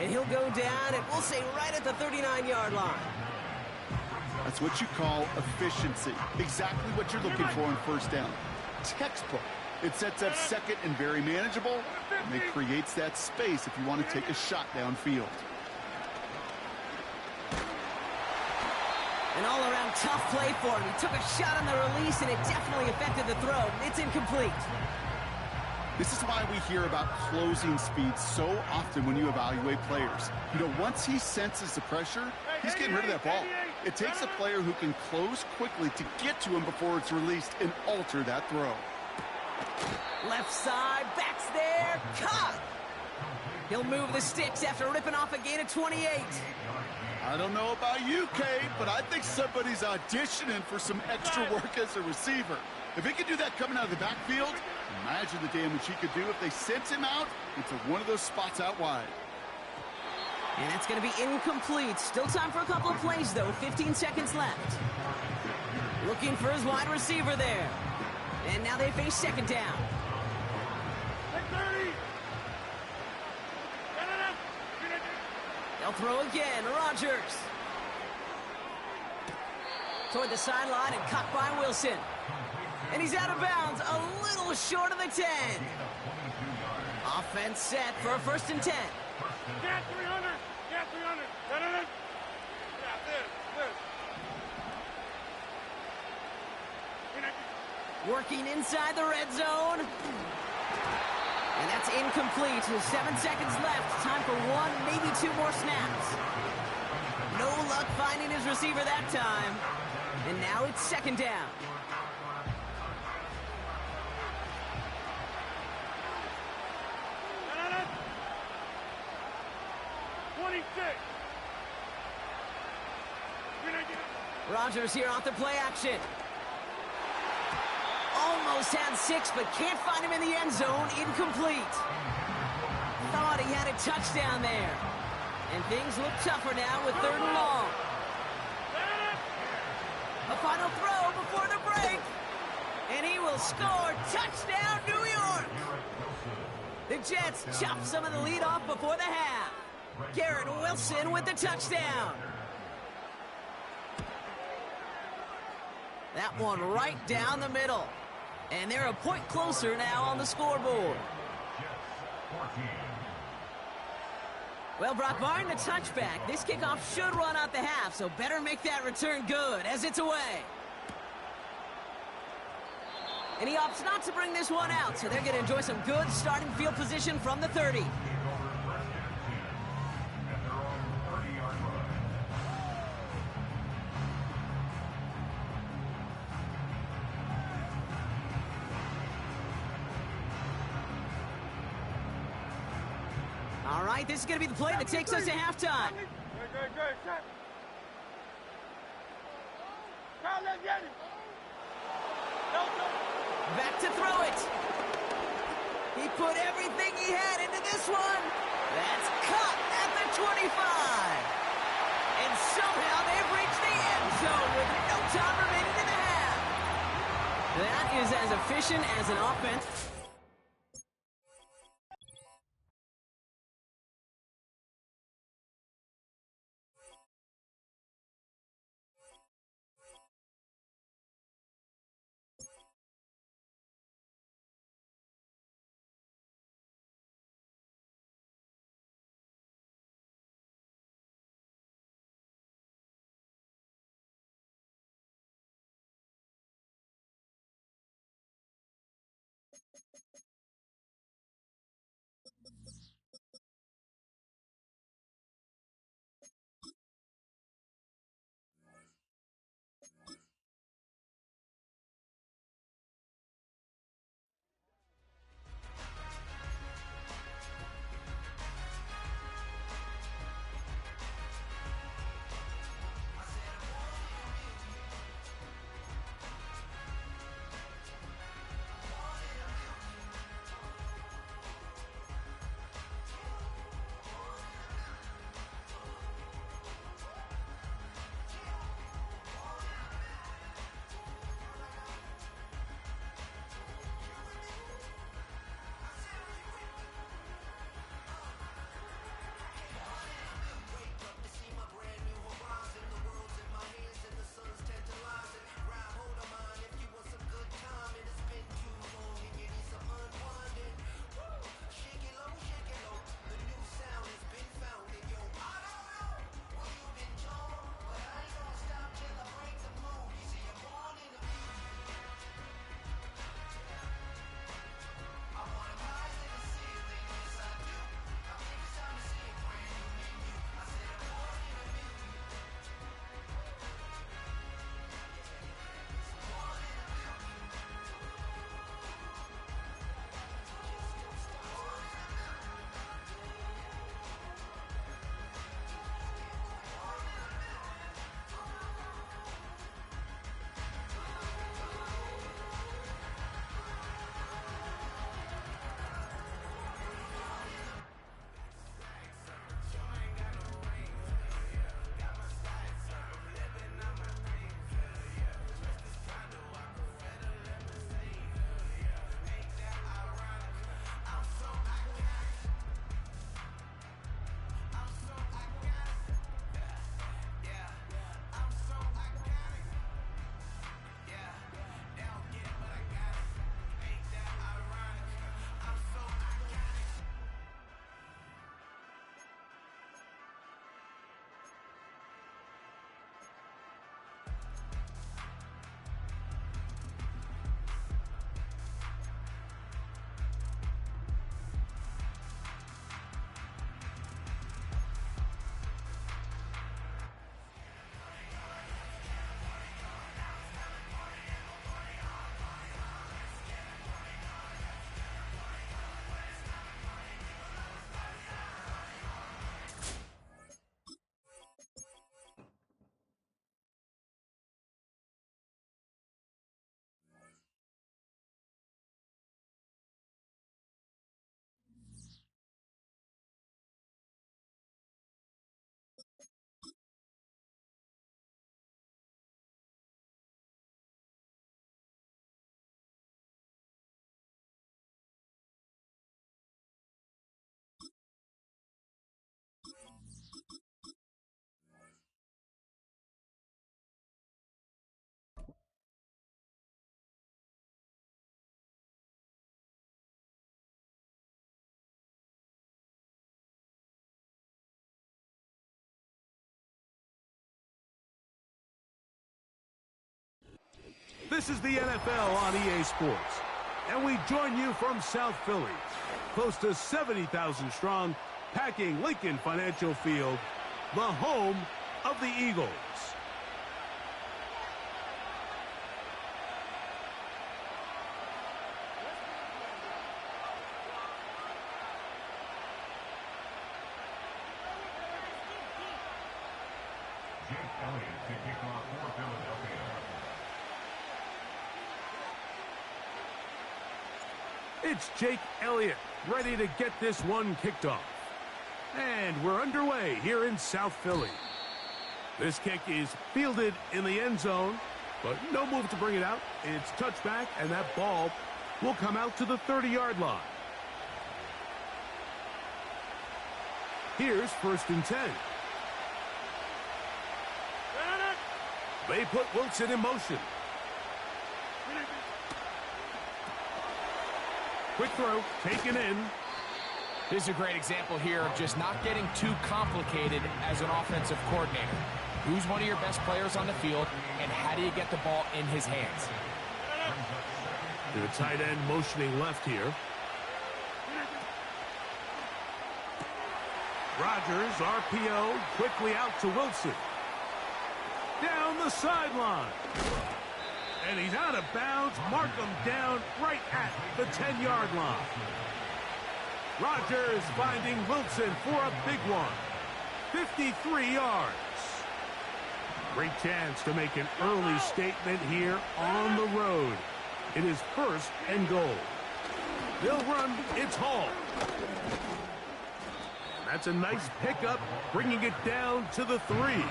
And he'll go down, and we'll say right at the 39-yard line. That's what you call efficiency. Exactly what you're looking for on first down. Textbook. It sets up second and very manageable, and it creates that space if you want to take a shot downfield. An all-around tough play for him. He took a shot on the release, and it definitely affected the throw. It's incomplete. This is why we hear about closing speed so often when you evaluate players. You know, once he senses the pressure, he's getting rid of that ball. It takes a player who can close quickly to get to him before it's released and alter that throw. Left side, backs there, cut! He'll move the sticks after ripping off a gain of 28. I don't know about you, Kate, but I think somebody's auditioning for some extra work as a receiver. If he could do that coming out of the backfield, imagine the damage he could do if they sent him out into one of those spots out wide. And that's going to be incomplete. Still time for a couple of plays, though. 15 seconds left. Looking for his wide receiver there. And now they face second down. They'll throw again. Rodgers. Toward the sideline and caught by Wilson. And he's out of bounds, a little short of the 10. Offense set for a 1st and 10. Get 300. Get 300. Yeah, this. Working inside the red zone. And that's incomplete with 7 seconds left. Time for 1, maybe 2 more snaps. No luck finding his receiver that time. And now it's second down. Rodgers here off the play action. Almost had 6, but can't find him in the end zone. Incomplete. Thought he had a touchdown there. And things look tougher now with 3rd and long. A final throw before the break. And he will score. Touchdown, New York. The Jets chop some of the lead off before the half. Garrett Wilson with the touchdown. That one right down the middle. And they're a point closer now on the scoreboard. Well, Brock, barring the touchback, this kickoff should run out the half, so better make that return good as it's away. And he opts not to bring this one out, so they're going to enjoy some good starting field position from the 30. All right, this is going to be the play that takes us to halftime. Back to throw it. He put everything he had into this one. That's cut at the 25. And somehow they've reached the end zone with no time remaining in the half. That is as efficient as an offense. This is the NFL on EA Sports, and we join you from South Philly, close to 70,000 strong, packing Lincoln Financial Field, the home of the Eagles. Jake Elliott to kick off for Philadelphia. It's Jake Elliott ready to get this one kicked off. And we're underway here in South Philly. This kick is fielded in the end zone, but no move to bring it out. It's touchback, and that ball will come out to the 30-yard line. Here's 1st and 10. They put Wilson in motion. Quick throw, taken in. This is a great example here of just not getting too complicated as an offensive coordinator. Who's one of your best players on the field, and how do you get the ball in his hands? To the tight end motioning left here. Rodgers, RPO, quickly out to Wilson. Down the sideline. And he's out of bounds. Mark him down right at the 10-yard line. Rodgers finding Wilson for a big one. 53 yards. Great chance to make an early statement here on the road. It is 1st and goal. They'll run. It's Hall. That's a nice pickup, bringing it down to the 3.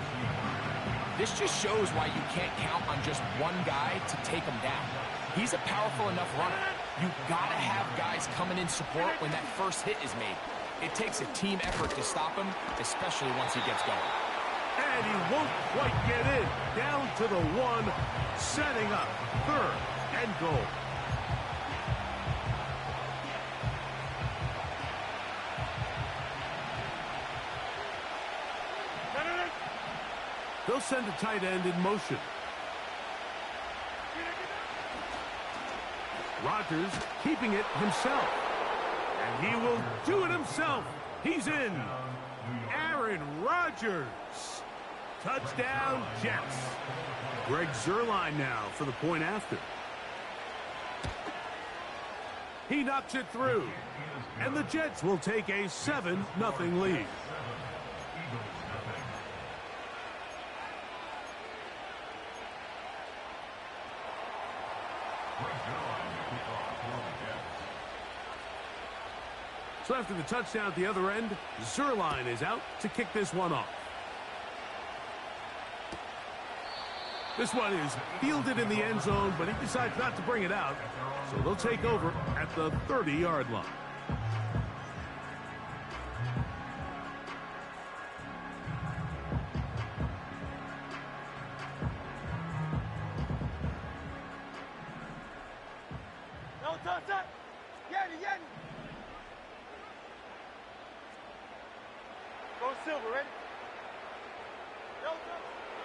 This just shows why you can't count on just one guy to take him down. He's a powerful enough runner. You've got to have guys coming in support when that first hit is made. It takes a team effort to stop him, especially once he gets going. And he won't quite get in. Down to the 1, setting up 3rd and goal. They'll send a tight end in motion. Rodgers keeping it himself. And he will do it himself. He's in. Aaron Rodgers. Touchdown, Jets. Greg Zuerlein now for the point after. He knocks it through. And the Jets will take a 7-0 lead. So after the touchdown at the other end, Zuerlein is out to kick this one off. This one is fielded in the end zone, but he decides not to bring it out. So they'll take over at the 30-yard line.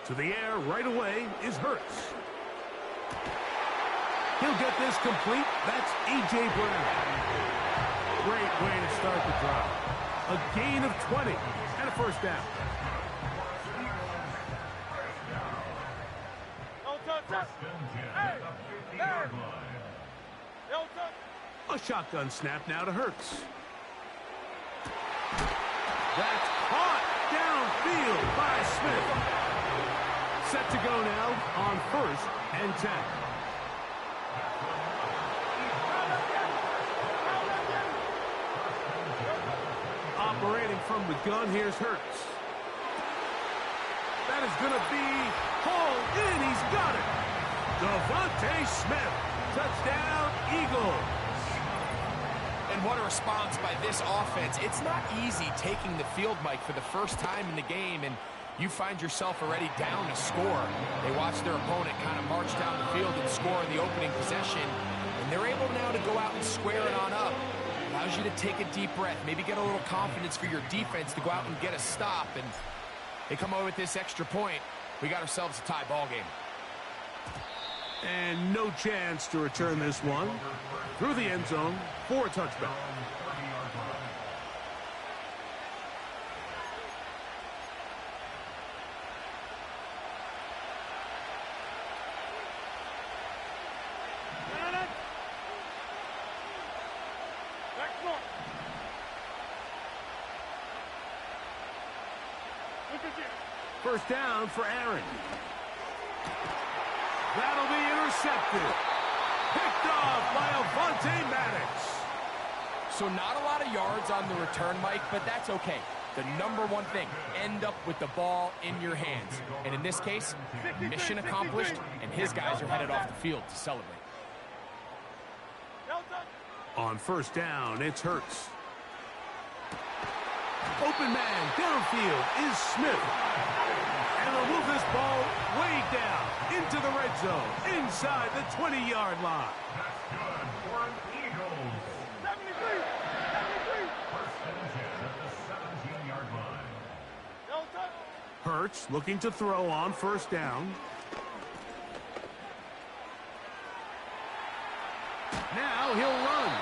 To the air right away is Hurts. He'll get this complete. That's A.J. Brown. Great way to start the drive. A gain of 20 and a 1st down. A shotgun snap now to Hurts. That's caught downfield by Smith. Set to go now on 1st and 10. Operating from the gun, here's Hurts. That is going to be hauled in. He's got it. Devontae Smith. Touchdown, Eagles. And what a response by this offense. It's not easy taking the field, Mike, for the first time in the game, and you find yourself already down a score. They watch their opponent kind of march down the field and score in the opening possession, and they're able now to go out and square it on up. Allows you to take a deep breath, maybe get a little confidence for your defense to go out and get a stop, and they come away with this extra point. We got ourselves a tie ball game. And no chance to return this one through the end zone for a touchback. First down for Aaron. That'll be intercepted. Picked off by Avonte Maddox. So not a lot of yards on the return, Mike, but that's okay. The number one thing, end up with the ball in your hands. And in this case, mission accomplished, and his guys are headed off the field to celebrate. On first down, it's Hurts. Open man downfield is Smith. And they'll move this ball way down into the red zone, inside the 20-yard line. That's good for an Eagles. 73! 73! First and 10 at the 17-yard line. Hurts looking to throw on first down. Now he'll run.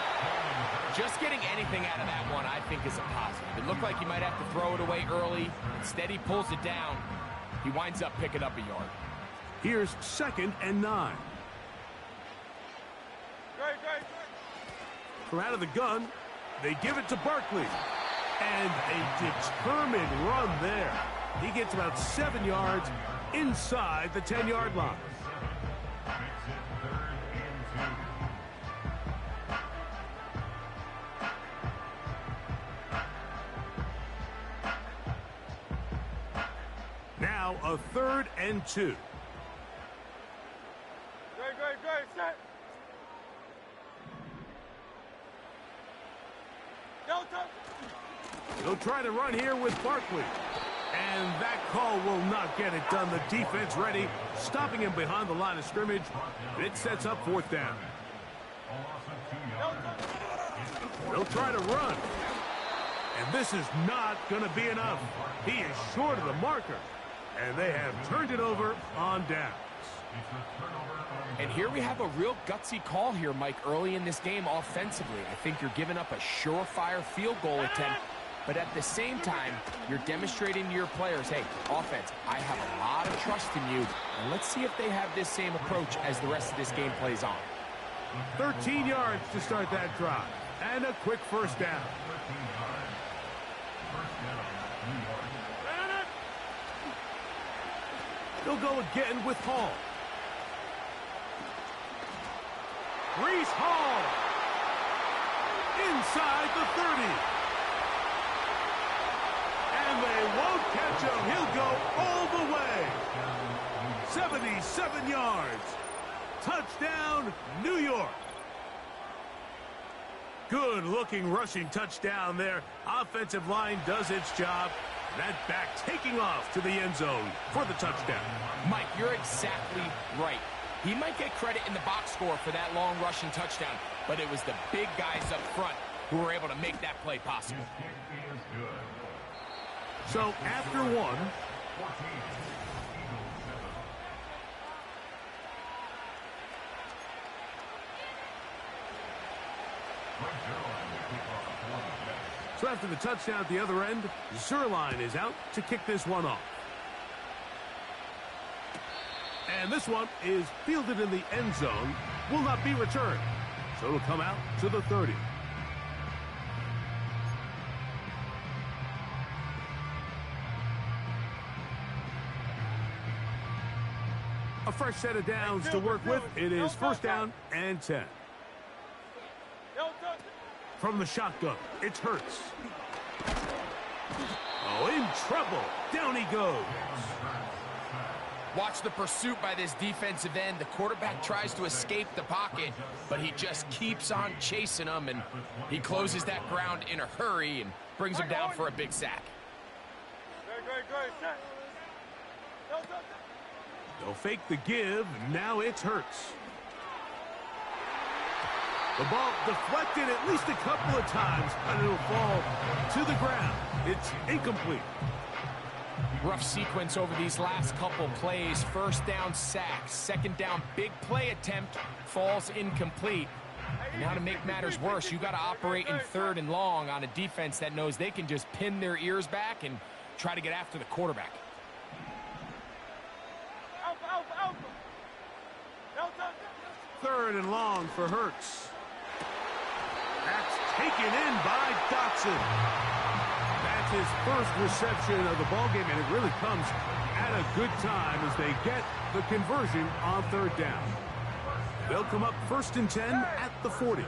Just getting anything out of that one, I think, is a positive. It looked like he might have to throw it away early. Instead, he pulls it down. He winds up picking up a yard. Here's 2nd and 9. Great. From out of the gun, they give it to Barkley. And a determined run there. He gets about 7 yards inside the 10-yard line. Now a 3rd and 2. Great. Set. Delta. He'll try to run here with Barkley. And that call will not get it done. The defense ready, stopping him behind the line of scrimmage. And it sets up 4th down. They'll try to run. And this is not going to be enough. He is short of the marker. And they have turned it over on downs. And here we have a real gutsy call here, Mike, early in this game offensively. I think you're giving up a surefire field goal attempt. But at the same time, you're demonstrating to your players, hey, offense, I have a lot of trust in you. And let's see if they have this same approach as the rest of this game plays on. 13 yards to start that drive. And a quick first down. They'll go again with Hall. Breece Hall. Inside the 30. And they won't catch him. He'll go all the way. 77 yards. Touchdown, New York. Good-looking rushing touchdown there. Offensive line does its job. That back taking off to the end zone for the touchdown. Mike, you're exactly right. He might get credit in the box score for that long rushing touchdown, but it was the big guys up front who were able to make that play possible. So after one, so after the touchdown at the other end, Zerline is out to kick this one off. And this one is fielded in the end zone, will not be returned. So it'll come out to the 30. A fresh set of downs to work with. It is first down and 10. From the shotgun, it's Hurts. Oh, in trouble. Down he goes. Watch the pursuit by this defensive end. The quarterback tries to escape the pocket, but he just keeps on chasing him, and he closes that ground in a hurry and brings him down for a big sack. They'll fake the give. Now it's Hurts. The ball deflected at least a couple of times, but it'll fall to the ground. It's incomplete. Rough sequence over these last couple plays. First down sack, second down big play attempt, falls incomplete. And now to make matters worse, you got to operate in 3rd and long on a defense that knows they can just pin their ears back and try to get after the quarterback. Third and long for Hurts. That's taken in by Dotson. That's his first reception of the ballgame, and it really comes at a good time as they get the conversion on 3rd down. They'll come up 1st and 10 at the 40.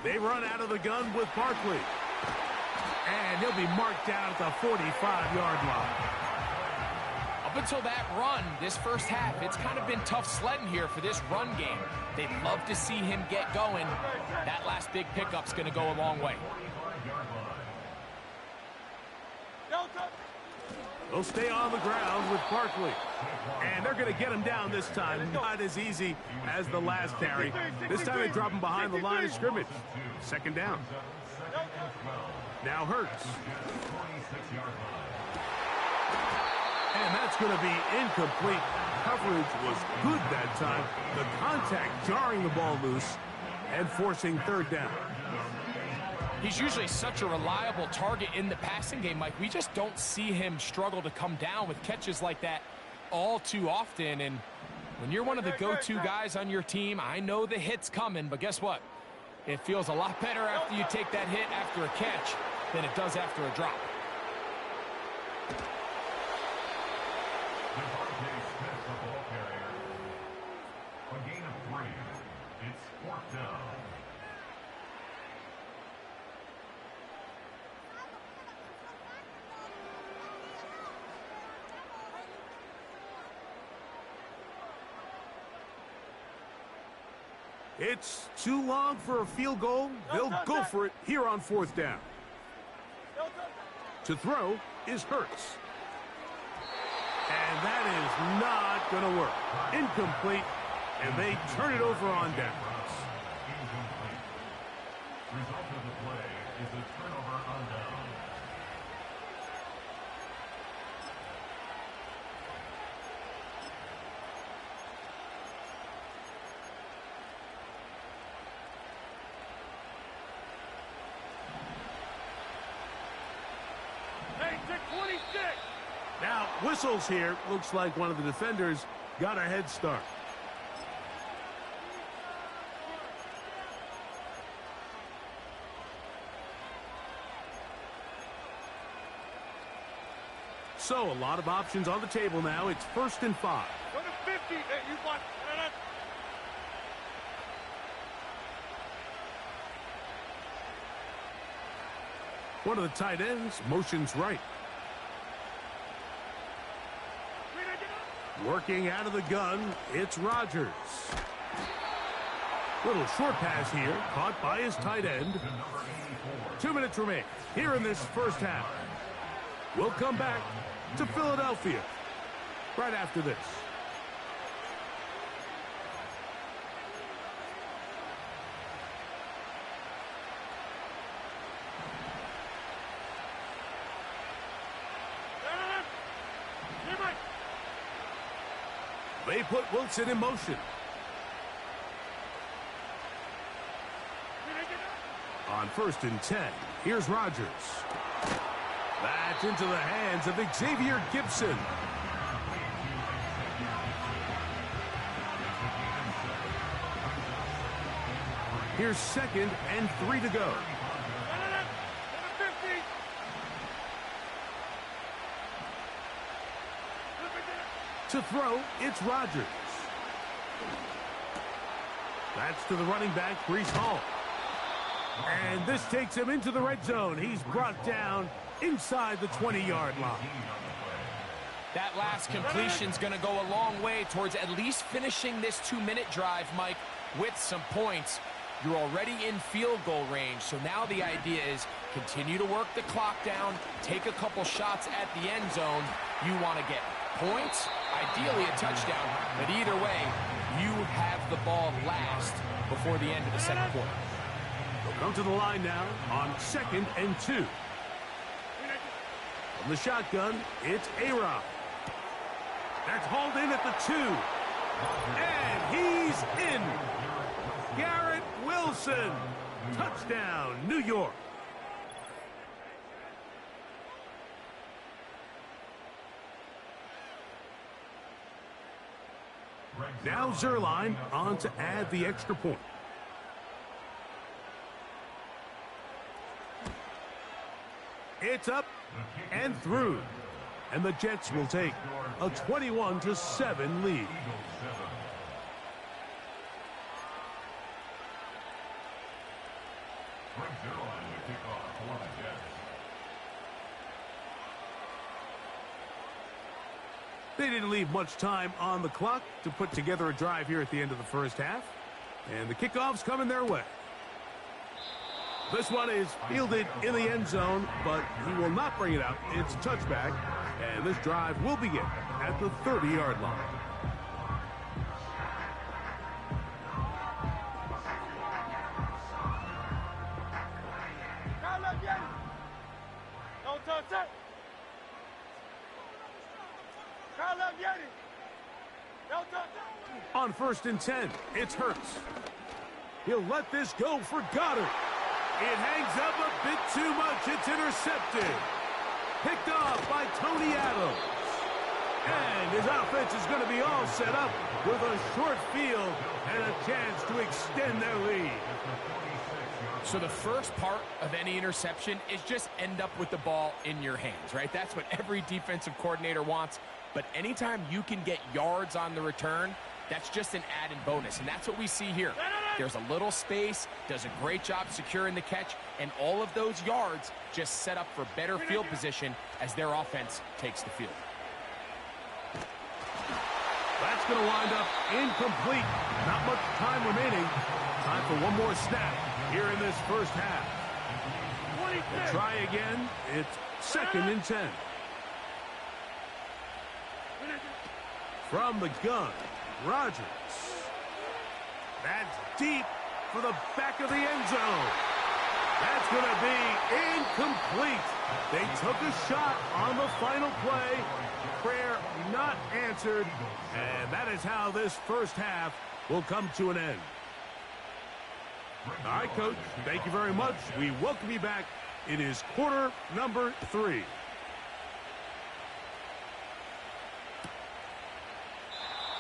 They run out of the gun with Barkley. And he'll be marked down at the 45-yard line. Up until that run, this first half, it's kind of been tough sledding here for this run game. They'd love to see him get going. That last big pickup's going to go a long way. They'll stay on the ground with Barkley. And they're going to get him down this time. Not as easy as the last carry. This time they drop him behind the line of scrimmage. 2nd down. Now Hurts. And that's going to be incomplete. Coverage was good that time. The contact jarring the ball loose and forcing 3rd down. He's usually such a reliable target in the passing game, Mike. We just don't see him struggle to come down with catches like that all too often. And when you're one of the go-to guys on your team, I know the hit's coming, but guess what? It feels a lot better after you take that hit after a catch than it does after a drop. A gain of 3. It's 4th down. It's too long for a field goal. They'll go for it here on 4th down. To throw is Hurts. And that is not going to work. Incomplete, and they turn it over on downs. Incomplete. Result of the play is a turnover on down. Now, whistles here. Looks like one of the defenders got a head start. So, a lot of options on the table now. It's 1st and 5. Go to 50. Hey, you want... One of the tight ends motions right. Working out of the gun, it's Rodgers. Little short pass here, caught by his tight end. 2 minutes remain here in this first half. We'll come back to Philadelphia right after this. They put Wilson in motion. On 1st and 10, here's Rodgers. That's into the hands of Xavier Gibson. Here's 2nd and 3 to go. To throw, it's Rodgers. That's to the running back, Breece Hall. And this takes him into the red zone. He's brought down inside the 20-yard line. That last completion's going to go a long way towards at least finishing this 2-minute drive, Mike, with some points. You're already in field goal range, so now the idea is continue to work the clock down, take a couple shots at the end zone. You want to get points, ideally a touchdown, but either way, you have the ball last before the end of the second quarter. Come to the line now on 2nd and 2. From the shotgun, it's A-Rob. That's hauled in at the 2. And he's in. Garrett Wilson. Touchdown, New York. Now Zerline on to add the extra point. It's up and through. And the Jets will take a 21-7 lead. They didn't leave much time on the clock to put together a drive here at the end of the first half. And the kickoff's coming their way. This one is fielded in the end zone, but he will not bring it out. It's a touchback, and this drive will begin at the 30-yard line. On 1st and 10, it's Hurts. He'll let this go for Goddard. It hangs up a bit too much. It's intercepted. Picked off by Tony Adams. And his offense is going to be all set up with a short field and a chance to extend their lead. So the first part of any interception is just end up with the ball in your hands, right? That's what every defensive coordinator wants. But anytime you can get yards on the return, that's just an added bonus, and that's what we see here. There's a little space, does a great job securing the catch, and all of those yards just set up for better field position as their offense takes the field. That's going to wind up incomplete. Not much time remaining. Time for one more snap here in this first half. We'll try again. It's 2nd and 10. From the gun, Rodgers. That's deep for the back of the end zone. That's going to be incomplete. They took a shot on the final play. Prayer not answered. And that is how this first half will come to an end. All right, Coach, thank you very much. We welcome you back. It is quarter number 3.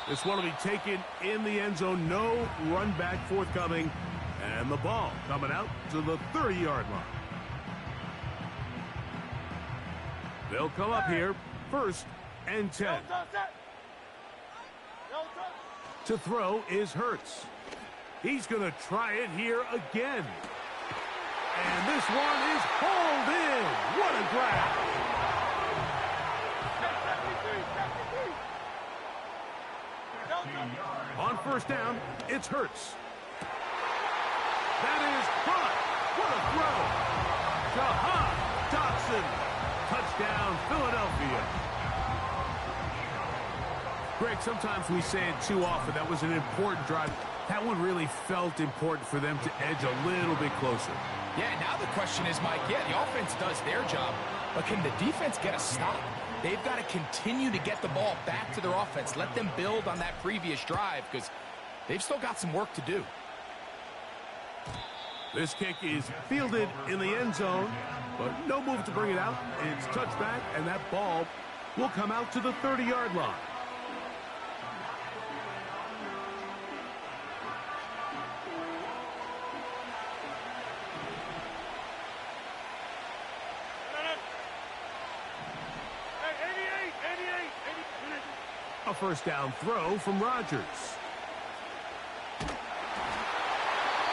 This one will be taken in the end zone. No run back forthcoming. And the ball coming out to the 30-yard line. They'll come up here 1st and 10. To throw is Hurts. He's going to try it here again. And this one is hauled in. What a grab. On 1st down, it's Hurts. That is caught. What a throw. Jahan Dotson. Touchdown, Philadelphia. Greg, sometimes we say it too often. That was an important drive. That one really felt important for them to edge a little bit closer. Yeah, now the question is, Mike, the offense does their job, but can the defense get a stop? They've got to continue to get the ball back to their offense. Let them build on that previous drive because they've still got some work to do. This kick is fielded in the end zone, but no move to bring it out. It's touchback, and that ball will come out to the 30-yard line. A 1st down throw from Rodgers.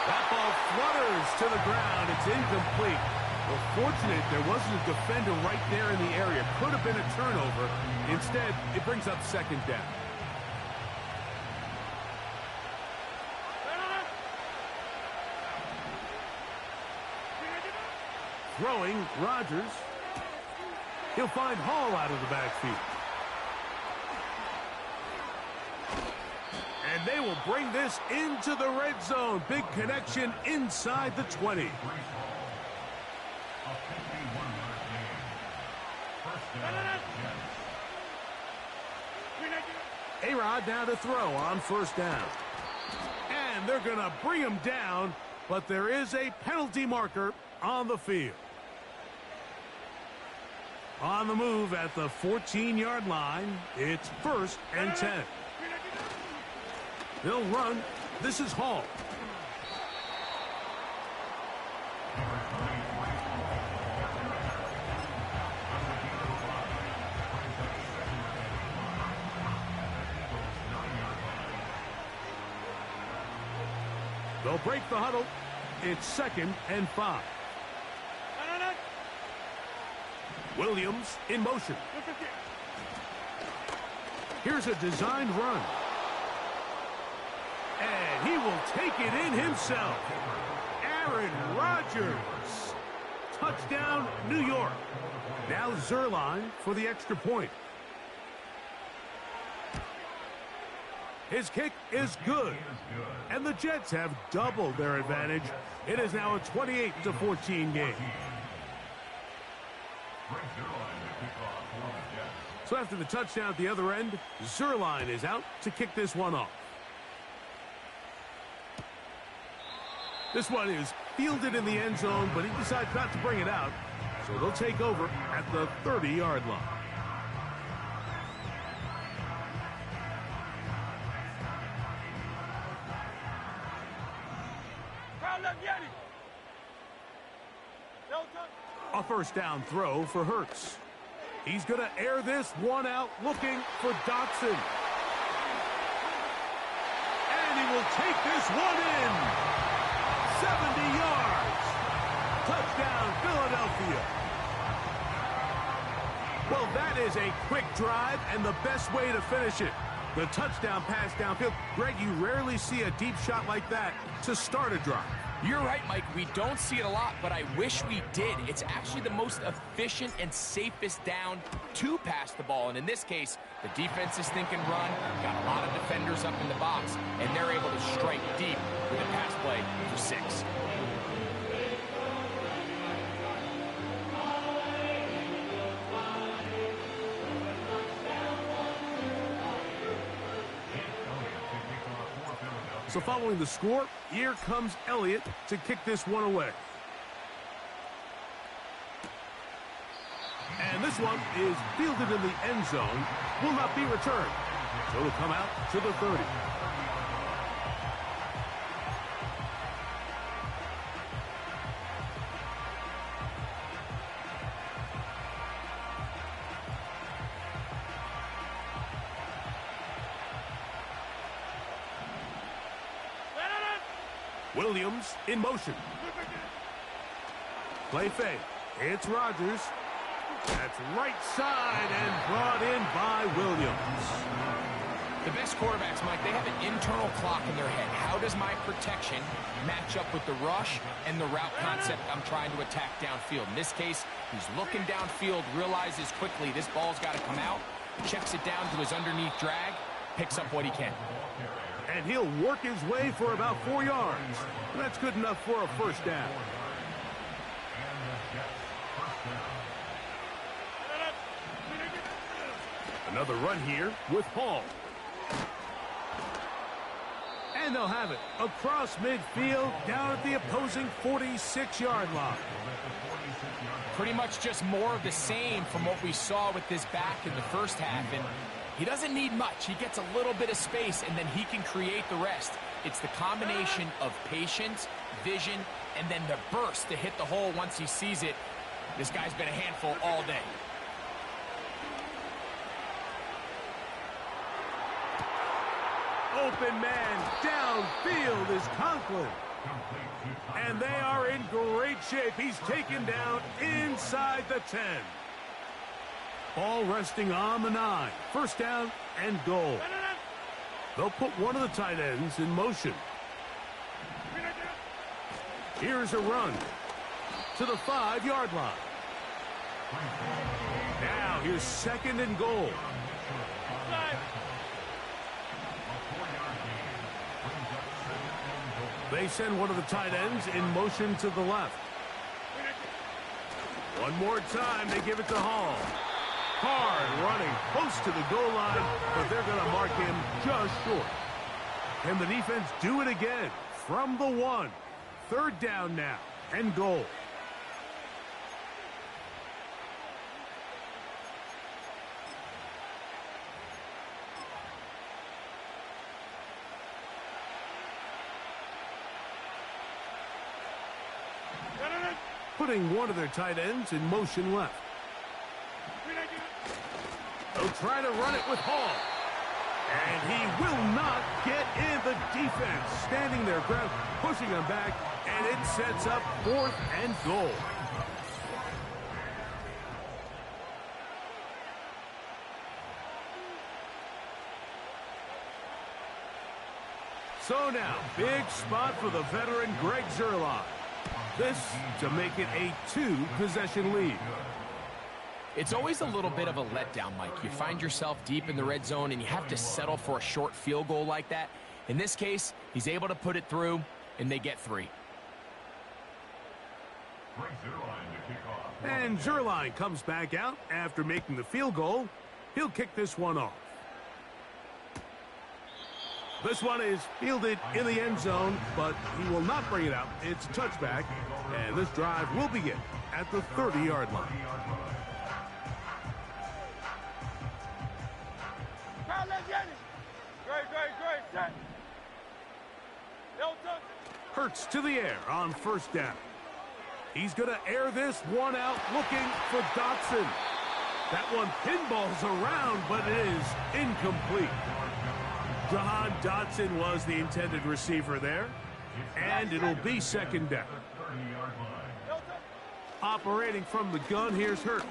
That ball flutters to the ground. It's incomplete. Well, fortunate there wasn't a defender right there in the area. Could have been a turnover. Instead, it brings up 2nd down. Throwing, Rodgers. He'll find Hall out of the backfield. And And they will bring this into the red zone. Big connection inside the 20. A-Rod now to throw on first down. And they're going to bring him down, but there is a penalty marker on the field. On the move at the 14-yard line, it's 1st and 10. They'll run. This is Hall. They'll break the huddle. It's 2nd and 5. Williams in motion. Here's a designed run. And he will take it in himself. Aaron Rodgers. Touchdown, New York. Now Zerline for the extra point. His kick is good. And the Jets have doubled their advantage. It is now a 28-14 game. So after the touchdown at the other end, Zerline is out to kick this one off. This one is fielded in the end zone, but he decides not to bring it out. So they'll take over at the 30-yard line. A first down throw for Hurts. He's going to air this one out, looking for Dotson. And he will take this one in. 70 yards. Touchdown, Philadelphia. Well, that is a quick drive and the best way to finish it. The touchdown pass downfield. Greg, you rarely see a deep shot like that to start a drive. You're right, Mike. We don't see it a lot, but I wish we did. It's actually the most efficient and safest down to pass the ball. And in this case, the defense is thinking run, got a lot of defenders up in the box, and they're able to strike deep with a pass play for 6. So following the score, here comes Elliott to kick this one away. And this one is fielded in the end zone, will not be returned. So it'll come out to the 30. Williams in motion. Play fake. It's Rodgers. That's right side and brought in by Williams. The best quarterbacks, Mike, they have an internal clock in their head. How does my protection match up with the rush and the route concept I'm trying to attack downfield? In this case, he's looking downfield, realizes quickly this ball's got to come out, checks it down to his underneath drag, picks up what he can. And he'll work his way for about 4 yards. That's good enough for a first down. Another run here with Hall. And they'll have it across midfield down at the opposing 46-yard line. Pretty much just more of the same from what we saw with this back in the first half. And he doesn't need much. He gets a little bit of space, and then he can create the rest. It's the combination of patience, vision, and then the burst to hit the hole once he sees it. This guy's been a handful all day. Open man downfield is Conklin. And they are in great shape. He's taken down inside the 10. Ball resting on the 9. First down and goal. They'll put one of the tight ends in motion. Here's a run to the 5-yard line. Now here's 2nd and goal. They send one of the tight ends in motion to the left. One more time, they give it to Hall. Hard running close to the goal line, but they're going to mark him just short. Can the defense do it again from the 1? Third down now, and goal. Putting one of their tight ends in motion left. They'll try to run it with Hall. And he will not get in. The defense standing their ground, pushing him back, and it sets up 4th and goal. So now, big spot for the veteran Greg Zuerlein. This to make it a 2-possession lead. It's always a little bit of a letdown, Mike. You find yourself deep in the red zone, and you have to settle for a short field goal like that. In this case, he's able to put it through, and they get 3. And Zuerlein comes back out after making the field goal. He'll kick this one off. This one is fielded in the end zone, but he will not bring it out. It's a touchback, and this drive will begin at the 30-yard line. Hurts to the air on first down. He's going to air this one out, looking for Dotson. That one pinballs around, but it is incomplete. Jahan Dotson was the intended receiver there, and it'll be second down. Operating from the gun, here's Hurts.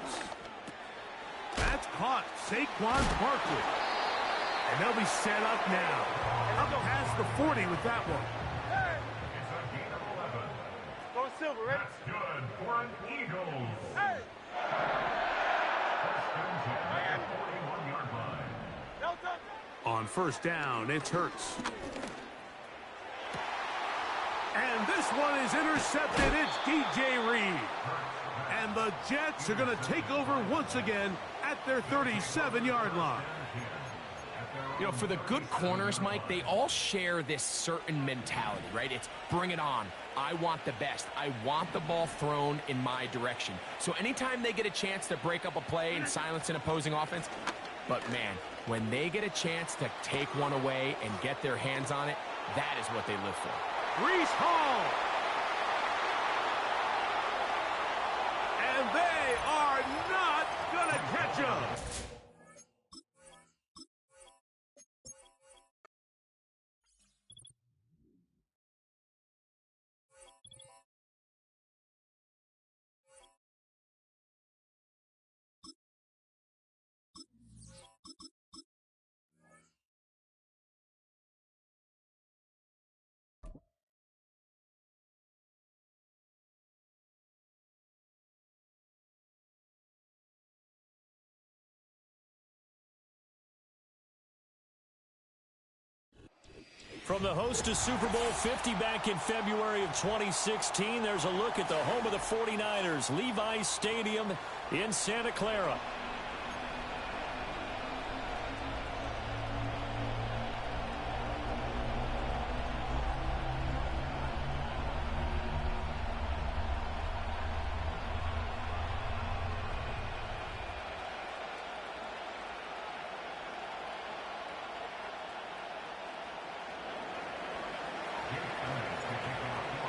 That's caught. Saquon Barkley. And they'll be set up now. Up past the 40 with that one. Go Silver, ready? That's good for an Eagles. Hey! On first down, it's Hurts. And this one is intercepted. It's DJ Reed. And the Jets are going to take over once again at their 37-yard line. You know, for the good corners, Mike, they all share this certain mentality, right? It's bring it on. I want the best. I want the ball thrown in my direction. So anytime they get a chance to break up a play and silence an opposing offense, but man, when they get a chance to take one away and get their hands on it, that is what they live for. Breece Hall. And they are not going to catch him. From the host to Super Bowl 50 back in February of 2016, there's a look at the home of the 49ers, Levi's Stadium in Santa Clara.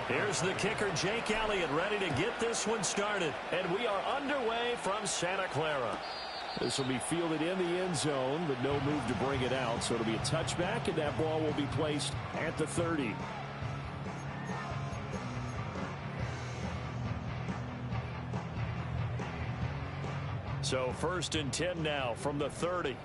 Here's the kicker, Jake Elliott, ready to get this one started. And we are underway from Santa Clara. This will be fielded in the end zone, but no move to bring it out. So it'll be a touchback, and that ball will be placed at the 30. So 1st and 10 now from the 30.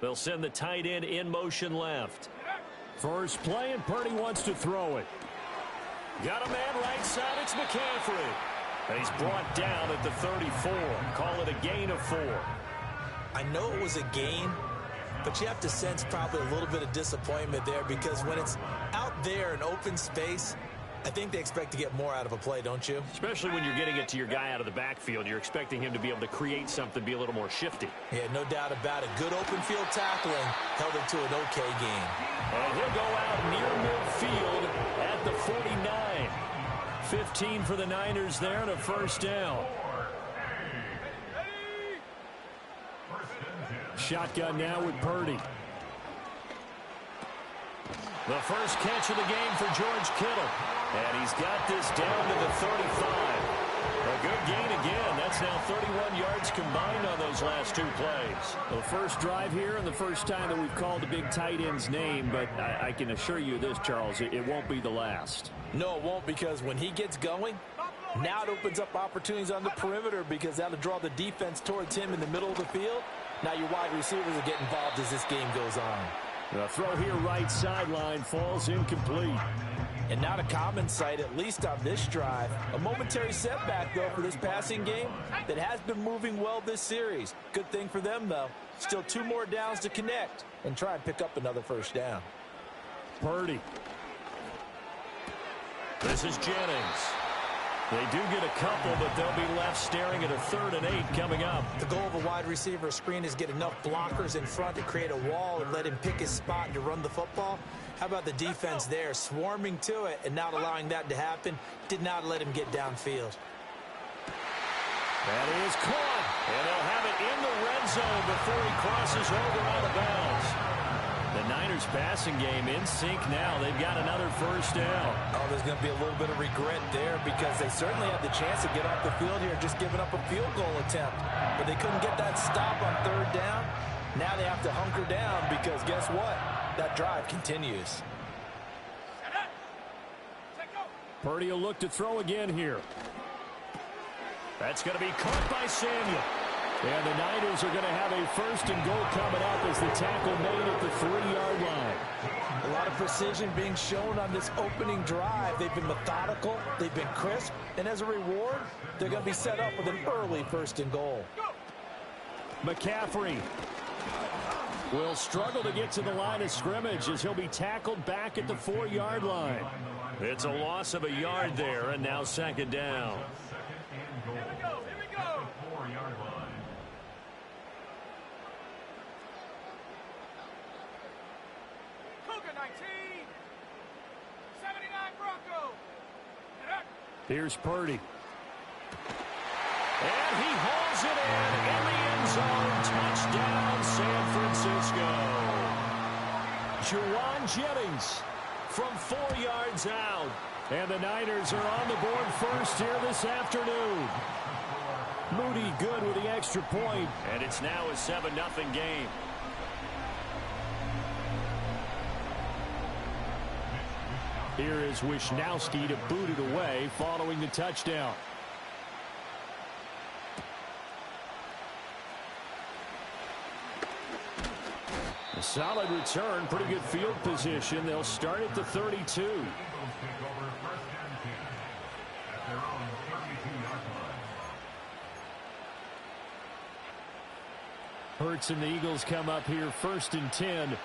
They'll send the tight end in motion left. First play, and Purdy wants to throw it. Got a man right side. It's McCaffrey. And he's brought down at the 34. Call it a gain of 4. I know it was a gain, but you have to sense probably a little bit of disappointment there because when it's out there in open space, I think they expect to get more out of a play, don't you? Especially when you're getting it to your guy out of the backfield. You're expecting him to be able to create something, be a little more shifty. Yeah, no doubt about it. Good open field tackling held it to an okay game. And he'll go out near midfield at the 49. 15 for the Niners there and a first down. Shotgun now with Purdy. The first catch of the game for George Kittle. And he's got this down to the 35. A good gain again. That's now 31 yards combined on those last 2 plays. Well, the first drive here and the first time that we've called the big tight end's name, but I can assure you this, Charles, it won't be the last. No, it won't, because when he gets going, now it opens up opportunities on the perimeter because that'll draw the defense towards him in the middle of the field. Now your wide receivers will get involved as this game goes on. The throw here right sideline falls incomplete. And not a common sight, at least on this drive. A momentary setback, though, for this passing game that has been moving well this series. Good thing for them, though. Still 2 more downs to connect and try and pick up another first down. Purdy. This is Jennings. They do get a couple, but they'll be left staring at a 3rd and 8 coming up. The goal of a wide receiver screen is get enough blockers in front to create a wall and let him pick his spot and to run the football. How about the defense there, swarming to it and not allowing that to happen? Did not let him get downfield. That is caught, and they'll have it in the red zone before he crosses over out of bounds. The Niners passing game in sync now. They've got another first down. Oh, there's going to be a little bit of regret there because they certainly had the chance to get off the field here, just giving up a field goal attempt. But they couldn't get that stop on 3rd down. Now they have to hunker down because guess what? That drive continues. Purdy will look to throw again here. That's going to be caught by Samuel. And the Niners are going to have a 1st and goal coming up as the tackle made at the 3-yard line. A lot of precision being shown on this opening drive. They've been methodical, they've been crisp, and as a reward, they're going to be set up with an early 1st and goal. McCaffrey will struggle to get to the line of scrimmage as he'll be tackled back at the 4-yard line. It's a loss of a yard there, and now 2nd down. Here's Purdy. And he hauls it in the end zone. Touchdown, San Francisco. Juwan Jennings from 4 yards out. And the Niners are on the board first here this afternoon. Moody good with the extra point. And it's now a 7-0 game. Here is Wisnowski to boot it away following the touchdown. A solid return, pretty good field position. They'll start at the 32. Hurts and the Eagles come up here 1st and 10.